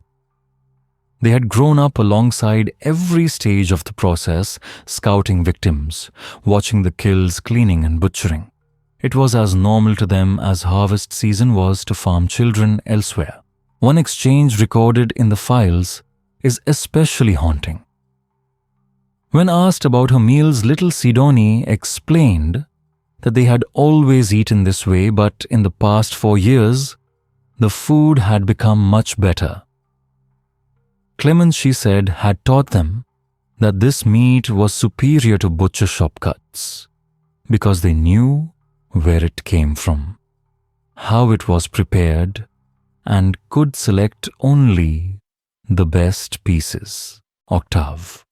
They had grown up alongside every stage of the process, scouting victims, watching the kills, cleaning and butchering. It was as normal to them as harvest season was to farm children elsewhere. One exchange recorded in the files is especially haunting. When asked about her meals, little Sidonie explained that they had always eaten this way, but in the past 4 years, the food had become much better. Clemens, she said, had taught them that this meat was superior to butcher shop cuts because they knew where it came from, how it was prepared, and could select only the best pieces. Octave,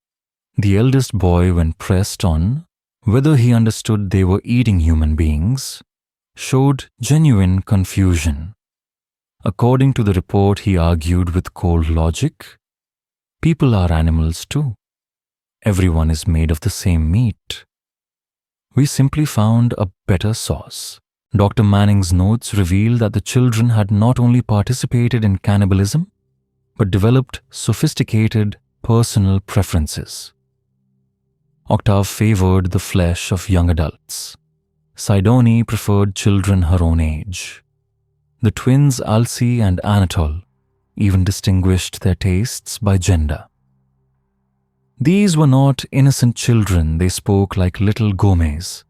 the eldest boy, when pressed on whether he understood they were eating human beings, showed genuine confusion. According to the report, he argued with cold logic, "People are animals too. Everyone is made of the same meat. We simply found a better sauce." Dr. Manning's notes reveal that the children had not only participated in cannibalism, but developed sophisticated personal preferences. Octave favored the flesh of young adults. Sidonie preferred children her own age. The twins Alcée and Anatole even distinguished their tastes by gender. These were not innocent children. They spoke like little gourmets,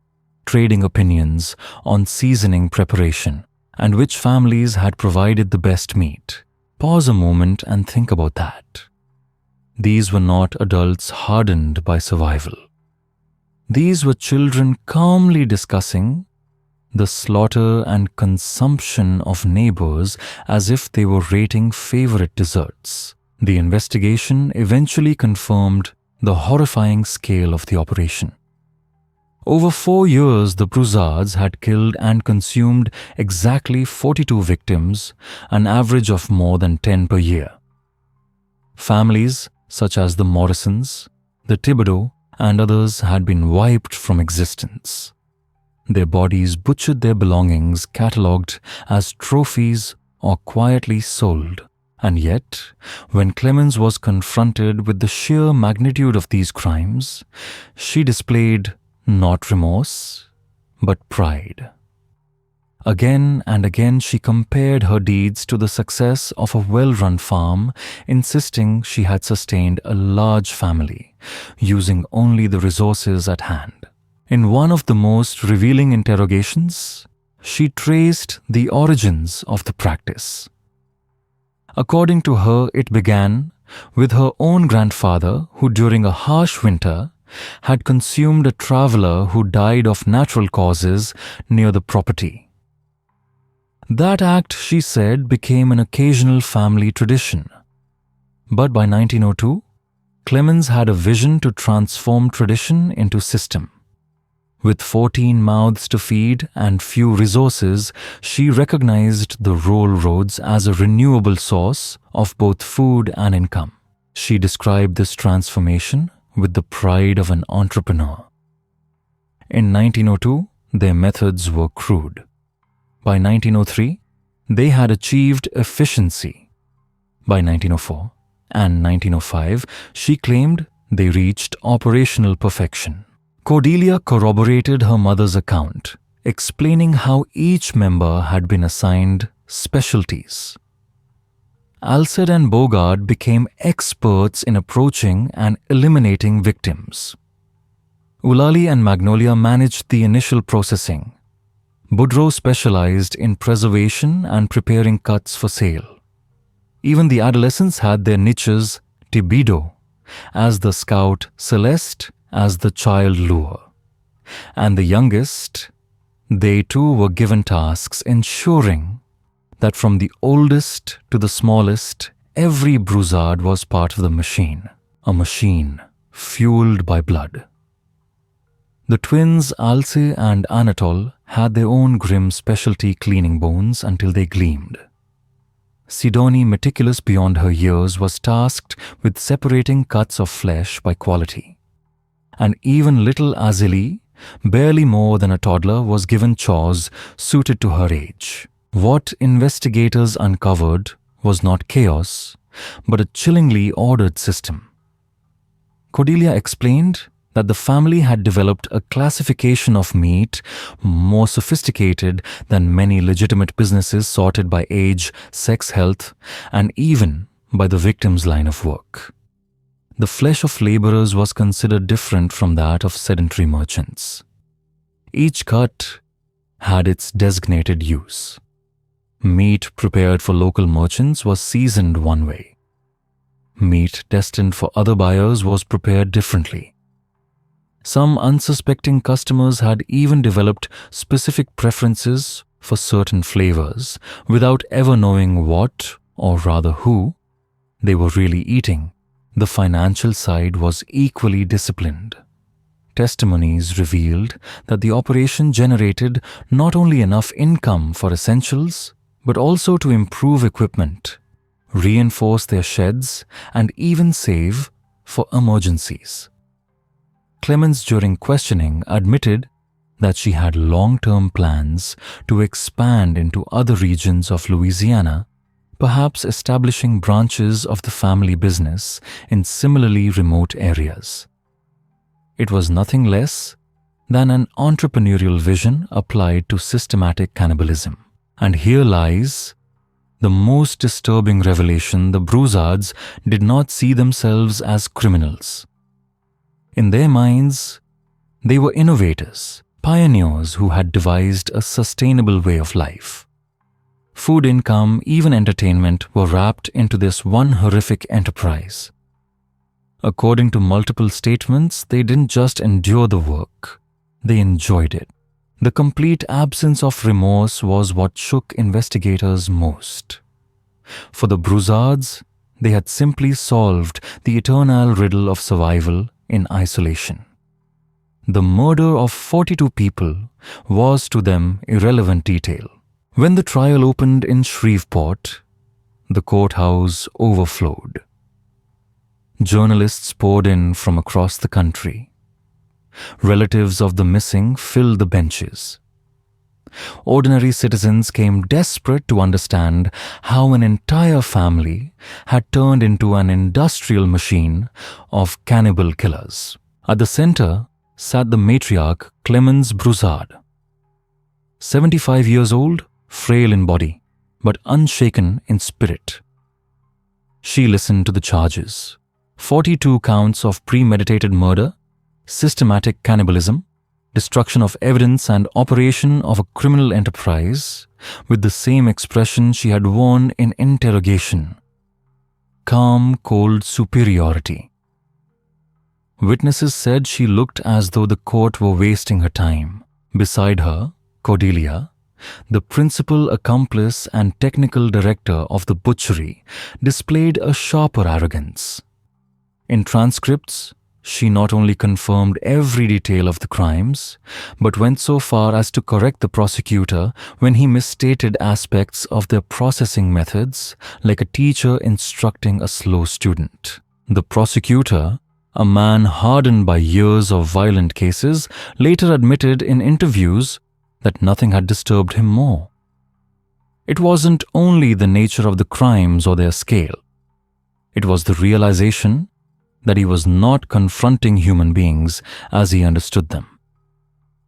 trading opinions on seasoning preparation and which families had provided the best meat. Pause a moment and think about that. These were not adults hardened by survival. These were children calmly discussing the slaughter and consumption of neighbors as if they were rating favorite desserts. The investigation eventually confirmed the horrifying scale of the operation. Over 4 years, the Broussards had killed and consumed exactly 42 victims, an average of more than 10 per year. Families such as the Morrisons, the Thibodeaux, and others had been wiped from existence. Their bodies butchered, their belongings catalogued as trophies or quietly sold. And yet, when Clemens was confronted with the sheer magnitude of these crimes, she displayed not remorse, but pride. Again and again she compared her deeds to the success of a well-run farm, insisting she had sustained a large family, using only the resources at hand. In one of the most revealing interrogations, she traced the origins of the practice. According to her, it began with her own grandfather, who during a harsh winter had consumed a traveler who died of natural causes near the property. That act, she said, became an occasional family tradition. But by 1902, Clemens had a vision to transform tradition into system. With 14 mouths to feed and few resources, she recognized the railroads as a renewable source of both food and income. She described this transformation with the pride of an entrepreneur. In 1902, their methods were crude. By 1903, they had achieved efficiency. By 1904 and 1905, she claimed they reached operational perfection. Cordelia corroborated her mother's account, explaining how each member had been assigned specialties. Alcée and Bogart became experts in approaching and eliminating victims. Eulalie and Magnolia managed the initial processing. Boudreau specialized in preservation and preparing cuts for sale. Even the adolescents had their niches, Thibodeaux as the scout, Celeste as the child lure. And the youngest, they too were given tasks ensuring that from the oldest to the smallest, every Broussard was part of the machine, a machine fueled by blood. The twins Alcée and Anatole had their own grim specialty cleaning bones until they gleamed. Sidonie, meticulous beyond her years, was tasked with separating cuts of flesh by quality. And even little Azélie, barely more than a toddler, was given chores suited to her age. What investigators uncovered was not chaos, but a chillingly ordered system. Cordelia explained that the family had developed a classification of meat more sophisticated than many legitimate businesses sorted by age, sex health, and even by the victim's line of work. The flesh of laborers was considered different from that of sedentary merchants. Each cut had its designated use. Meat prepared for local merchants was seasoned one way. Meat destined for other buyers was prepared differently. Some unsuspecting customers had even developed specific preferences for certain flavors without ever knowing what, or rather who, they were really eating. The financial side was equally disciplined. Testimonies revealed that the operation generated not only enough income for essentials, but also to improve equipment, reinforce their sheds, and even save for emergencies. Clemens, during questioning, admitted that she had long-term plans to expand into other regions of Louisiana, perhaps establishing branches of the family business in similarly remote areas. It was nothing less than an entrepreneurial vision applied to systematic cannibalism. And here lies the most disturbing revelation: the Broussards did not see themselves as criminals. In their minds, they were innovators, pioneers who had devised a sustainable way of life. Food, income, even entertainment were wrapped into this one horrific enterprise. According to multiple statements, they didn't just endure the work, they enjoyed it. The complete absence of remorse was what shook investigators most. For the Broussards, they had simply solved the eternal riddle of survival in isolation. The murder of 42 people was to them irrelevant detail. When the trial opened in Shreveport, the courthouse overflowed. Journalists poured in from across the country. Relatives of the missing filled the benches. Ordinary citizens came desperate to understand how an entire family had turned into an industrial machine of cannibal killers. At the center sat the matriarch Clemens Broussard. 75 years old, frail in body, but unshaken in spirit. She listened to the charges: 42 counts of premeditated murder, systematic cannibalism, destruction of evidence, and operation of a criminal enterprise, with the same expression she had worn in interrogation: calm, cold superiority. Witnesses said she looked as though the court were wasting her time. Beside her, Cordelia, the principal accomplice and technical director of the butchery, displayed a sharper arrogance. In transcripts, she not only confirmed every detail of the crimes, but went so far as to correct the prosecutor when he misstated aspects of their processing methods, like a teacher instructing a slow student. The prosecutor, a man hardened by years of violent cases, later admitted in interviews that nothing had disturbed him more. It wasn't only the nature of the crimes or their scale. It was the realization that he was not confronting human beings as he understood them.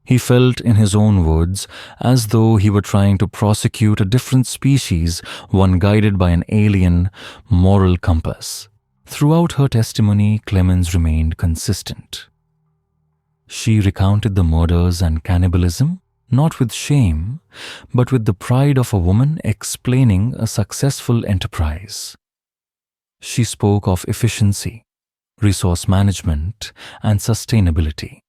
He felt, in his own words, as though he were trying to prosecute a different species, one guided by an alien moral compass. Throughout her testimony, Clemens remained consistent. She recounted the murders and cannibalism not with shame, but with the pride of a woman explaining a successful enterprise. She spoke of efficiency, resource management, and sustainability.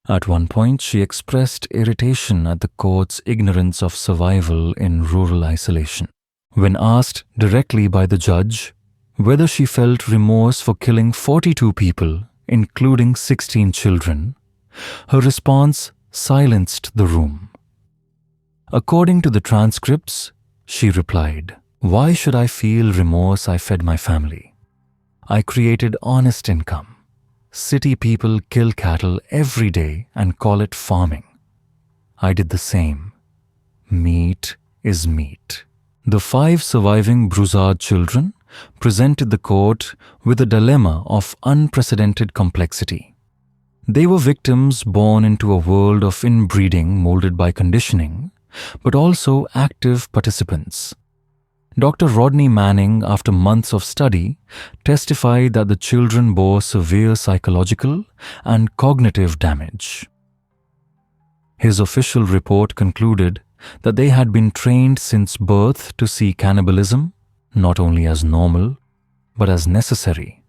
At one point, she expressed irritation at the court's ignorance of survival in rural isolation. When asked directly by the judge whether she felt remorse for killing 42 people, including 16 children, her response silenced the room. According to the transcripts, she replied, "Why should I feel remorse? I fed my family. I created honest income. City people kill cattle every day and call it farming. I did the same. Meat is meat." The 5 surviving Broussard children presented the court with a dilemma of unprecedented complexity. They were victims born into a world of inbreeding molded by conditioning, but also active participants. Dr. Rodney Manning, after months of study, testified that the children bore severe psychological and cognitive damage. His official report concluded that they had been trained since birth to see cannibalism not only as normal, but as necessary,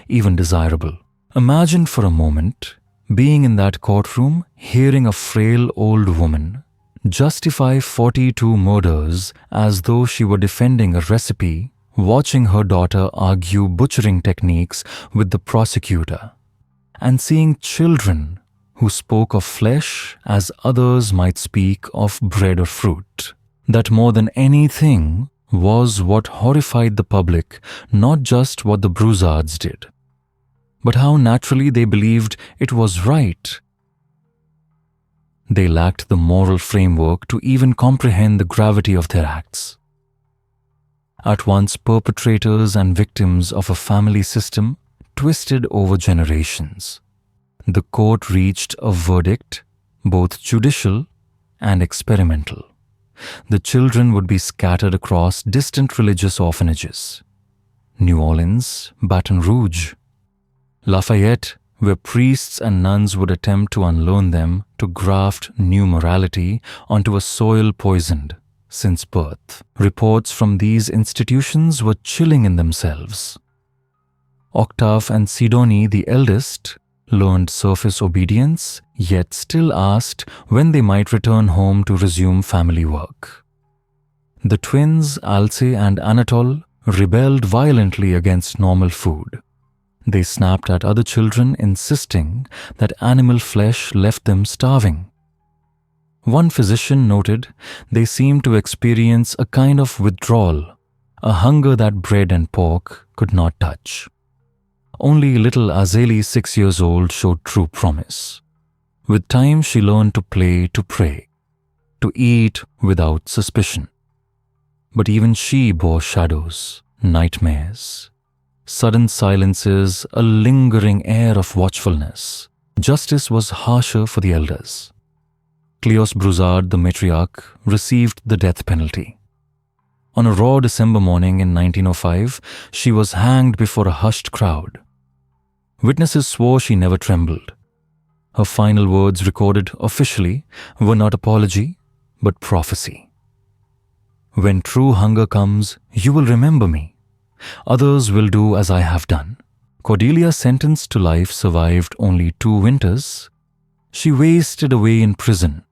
even desirable. Imagine for a moment being in that courtroom, hearing a frail old woman justify 42 murders as though she were defending a recipe, watching her daughter argue butchering techniques with the prosecutor, and seeing children who spoke of flesh as others might speak of bread or fruit. That more than anything was what horrified the public, not just what the Broussards did, but how naturally they believed it was right. They lacked the moral framework to even comprehend the gravity of their acts. At once perpetrators and victims of a family system twisted over generations, the court reached a verdict, both judicial and experimental. The children would be scattered across distant religious orphanages. New Orleans, Baton Rouge, Lafayette, where priests and nuns would attempt to unlearn them to graft new morality onto a soil poisoned since birth. Reports from these institutions were chilling in themselves. Octave and Sidonie, the eldest, learned surface obedience, yet still asked when they might return home to resume family work. The twins, Alce and Anatole, rebelled violently against normal food. They snapped at other children, insisting that animal flesh left them starving. One physician noted they seemed to experience a kind of withdrawal, a hunger that bread and pork could not touch. Only little Azélie, 6 years old, showed true promise. With time, she learned to play, to pray, to eat without suspicion. But even she bore shadows, nightmares, sudden silences, a lingering air of watchfulness. Justice was harsher for the elders. Cléos Broussard, the matriarch, received the death penalty. On a raw December morning in 1905, she was hanged before a hushed crowd. Witnesses swore she never trembled. Her final words, recorded officially, were not apology, but prophecy. "When true hunger comes, you will remember me. Others will do as I have done." Cordelia, sentenced to life, survived only 2 winters. She wasted away in prison,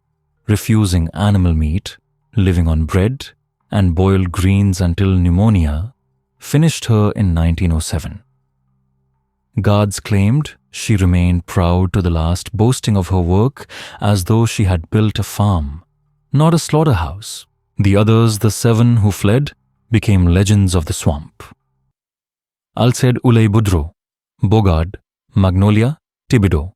refusing animal meat, living on bread and boiled greens until pneumonia finished her in 1907. Guards claimed she remained proud to the last, boasting of her work as though she had built a farm, not a slaughterhouse. The others, the 7 who fled, became legends of the swamp. Alcide Boudreau, Bogard, Magnolia, Thibodeau,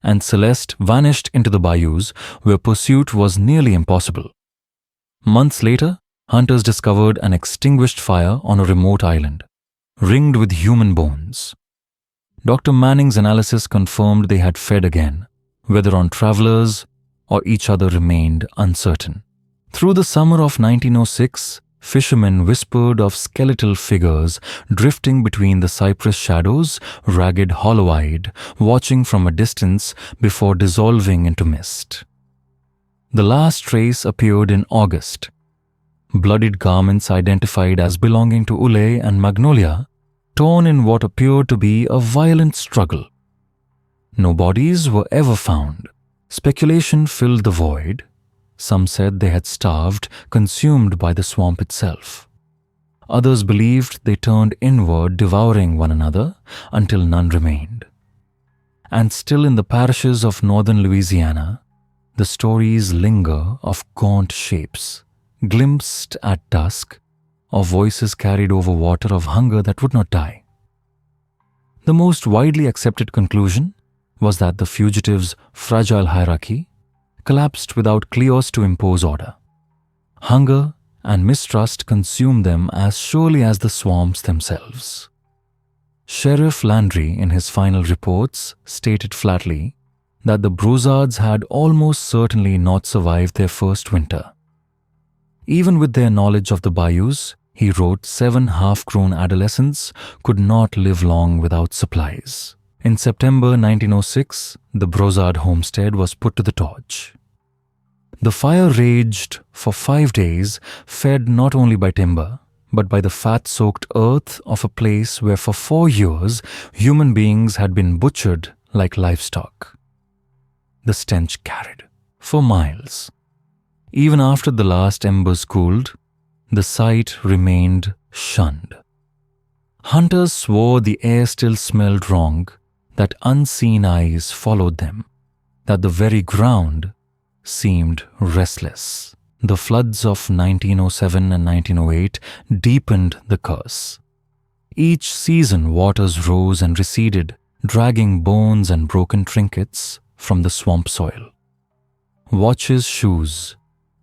and Celeste vanished into the bayous where pursuit was nearly impossible. Months later, hunters discovered an extinguished fire on a remote island, ringed with human bones. Dr. Manning's analysis confirmed they had fed again, whether on travelers or each other remained uncertain. Through the summer of 1906, fishermen whispered of skeletal figures drifting between the cypress shadows, ragged, hollow-eyed, watching from a distance before dissolving into mist. The last trace appeared in August. Bloodied garments identified as belonging to Ulay and Magnolia, torn in what appeared to be a violent struggle. No bodies were ever found. Speculation filled the void. Some said they had starved, consumed by the swamp itself. Others believed they turned inward, devouring one another, until none remained. And still in the parishes of northern Louisiana, the stories linger of gaunt shapes, glimpsed at dusk, of voices carried over water, of hunger that would not die. The most widely accepted conclusion was that the fugitives' fragile hierarchy collapsed without Cléos to impose order. Hunger and mistrust consumed them as surely as the swamps themselves. Sheriff Landry, in his final reports, stated flatly that the Broussards had almost certainly not survived their first winter. Even with their knowledge of the bayous, he wrote 7 half-grown adolescents could not live long without supplies. In September 1906, the Broussard homestead was put to the torch. The fire raged for 5 days, fed not only by timber, but by the fat-soaked earth of a place where for 4 years human beings had been butchered like livestock. The stench carried for miles. Even after the last embers cooled, the site remained shunned. Hunters swore the air still smelled wrong, that unseen eyes followed them, that the very ground seemed restless. The floods of 1907 and 1908 deepened the curse. Each season waters rose and receded, dragging bones and broken trinkets from the swamp soil. Watches, shoes,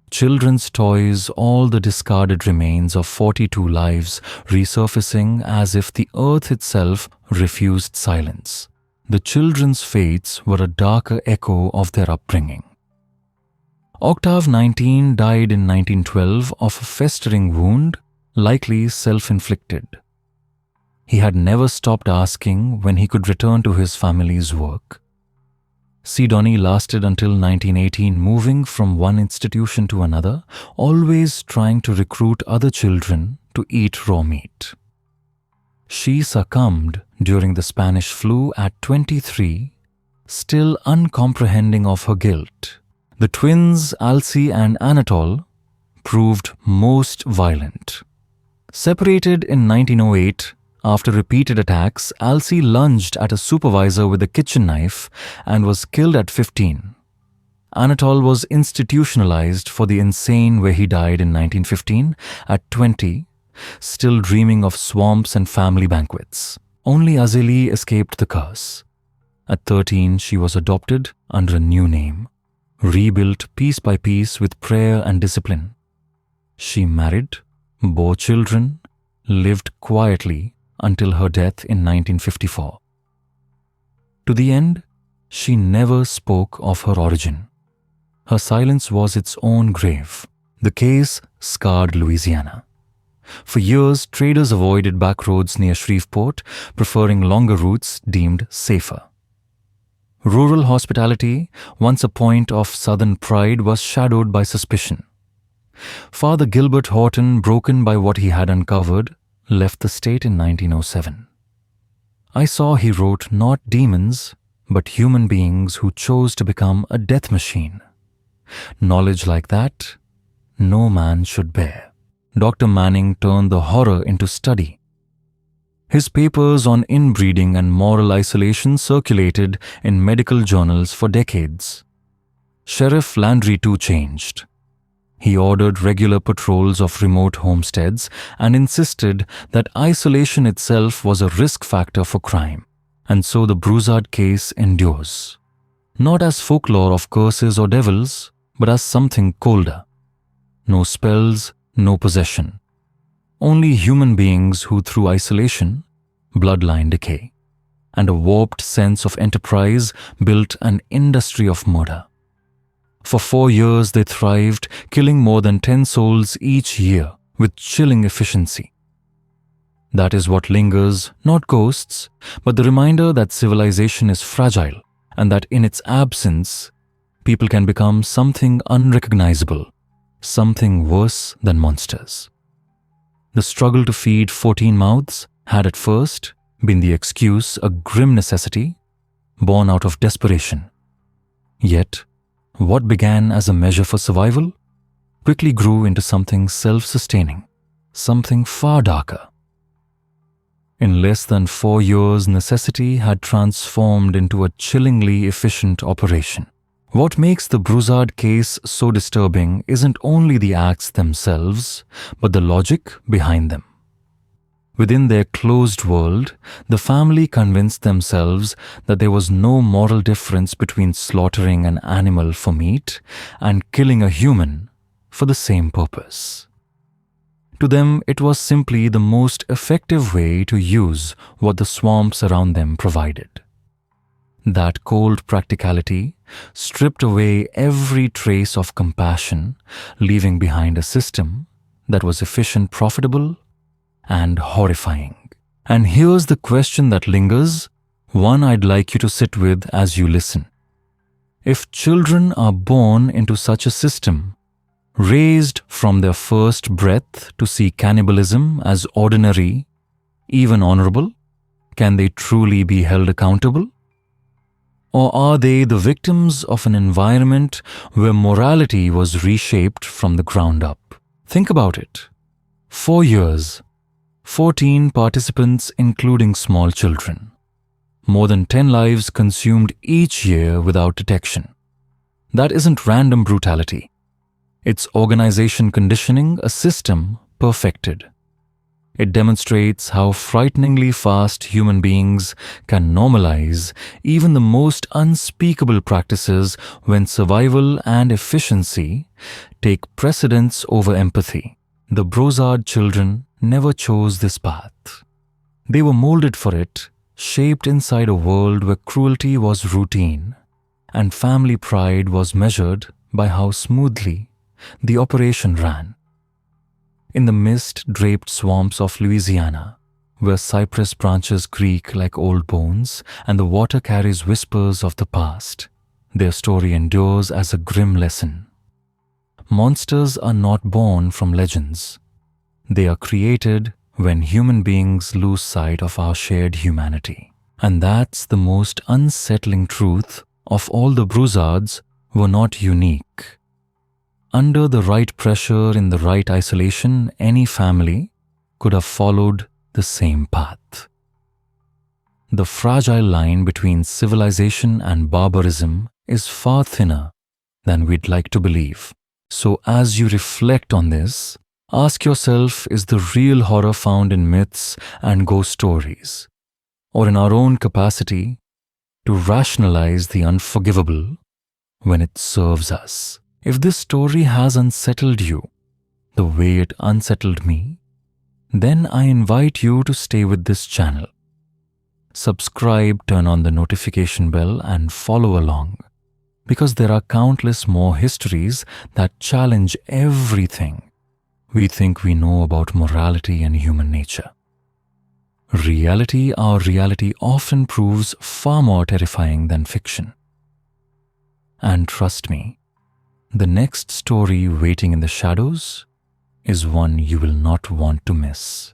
children's toys, all the discarded remains of 42 lives resurfacing as if the earth itself refused silence. The children's fates were a darker echo of their upbringing. Octave 19 died in 1912 of a festering wound, likely self-inflicted. He had never stopped asking when he could return to his family's work. Sidoni lasted until 1918, moving from one institution to another, always trying to recruit other children to eat raw meat. She succumbed during the Spanish flu at 23, still uncomprehending of her guilt. The twins, Alcee and Anatole, proved most violent. Separated in 1908, after repeated attacks, Alcee lunged at a supervisor with a kitchen knife and was killed at 15. Anatole was institutionalized for the insane where he died in 1915 at 20, still dreaming of swamps and family banquets. Only Azélie escaped the curse. At 13, she was adopted under a new name, rebuilt piece by piece with prayer and discipline. She married, bore children, lived quietly until her death in 1954. To the end, she never spoke of her origin. Her silence was its own grave. The case scarred Louisiana. For years, traders avoided back roads near Shreveport, preferring longer routes deemed safer. Rural hospitality, once a point of Southern pride, was shadowed by suspicion. Father Gilbert Horton, broken by what he had uncovered, left the state in 1907. I saw he wrote not demons, but human beings who chose to become a death machine. Knowledge like that, no man should bear. Dr. Manning turned the horror into study. His papers on inbreeding and moral isolation circulated in medical journals for decades. Sheriff Landry too changed. He ordered regular patrols of remote homesteads and insisted that isolation itself was a risk factor for crime, and so the Broussard case endures. Not as folklore of curses or devils, but as something colder. No spells, no possession. Only human beings who through isolation, bloodline decay, and a warped sense of enterprise built an industry of murder. For 4 years they thrived, killing more than 10 souls each year with chilling efficiency. That is what lingers, not ghosts, but the reminder that civilization is fragile and that in its absence, people can become something unrecognizable, something worse than monsters. The struggle to feed 14 mouths had at first been the excuse, a grim necessity, born out of desperation. Yet, what began as a measure for survival quickly grew into something self-sustaining, something far darker. In less than 4 years, necessity had transformed into a chillingly efficient operation. What makes the Broussard case so disturbing isn't only the acts themselves, but the logic behind them. Within their closed world, the family convinced themselves that there was no moral difference between slaughtering an animal for meat and killing a human for the same purpose. To them, it was simply the most effective way to use what the swamps around them provided. That cold practicality stripped away every trace of compassion, leaving behind a system that was efficient, profitable, and horrifying. And here's the question that lingers, one I'd like you to sit with as you listen. If children are born into such a system, raised from their first breath to see cannibalism as ordinary, even honorable, can they truly be held accountable? Or are they the victims of an environment where morality was reshaped from the ground up? Think about it. 4 years, 14 participants including small children. More than 10 lives consumed each year without detection. That isn't random brutality. It's organization conditioning, a system perfected. It demonstrates how frighteningly fast human beings can normalize even the most unspeakable practices when survival and efficiency take precedence over empathy. The Broussard children never chose this path. They were molded for it, shaped inside a world where cruelty was routine, and family pride was measured by how smoothly the operation ran. In the mist-draped swamps of Louisiana, where cypress branches creak like old bones and the water carries whispers of the past, their story endures as a grim lesson. Monsters are not born from legends. They are created when human beings lose sight of our shared humanity. And that's the most unsettling truth of all. The Broussards were not unique. Under the right pressure, in the right isolation, any family could have followed the same path. The fragile line between civilization and barbarism is far thinner than we'd like to believe. So as you reflect on this, ask yourself, is the real horror found in myths and ghost stories, or in our own capacity to rationalize the unforgivable when it serves us? If this story has unsettled you the way it unsettled me, then I invite you to stay with this channel. Subscribe, turn on the notification bell, and follow along, because there are countless more histories that challenge everything we think we know about morality and human nature. Our reality often proves far more terrifying than fiction. And trust me, the next story waiting in the shadows is one you will not want to miss.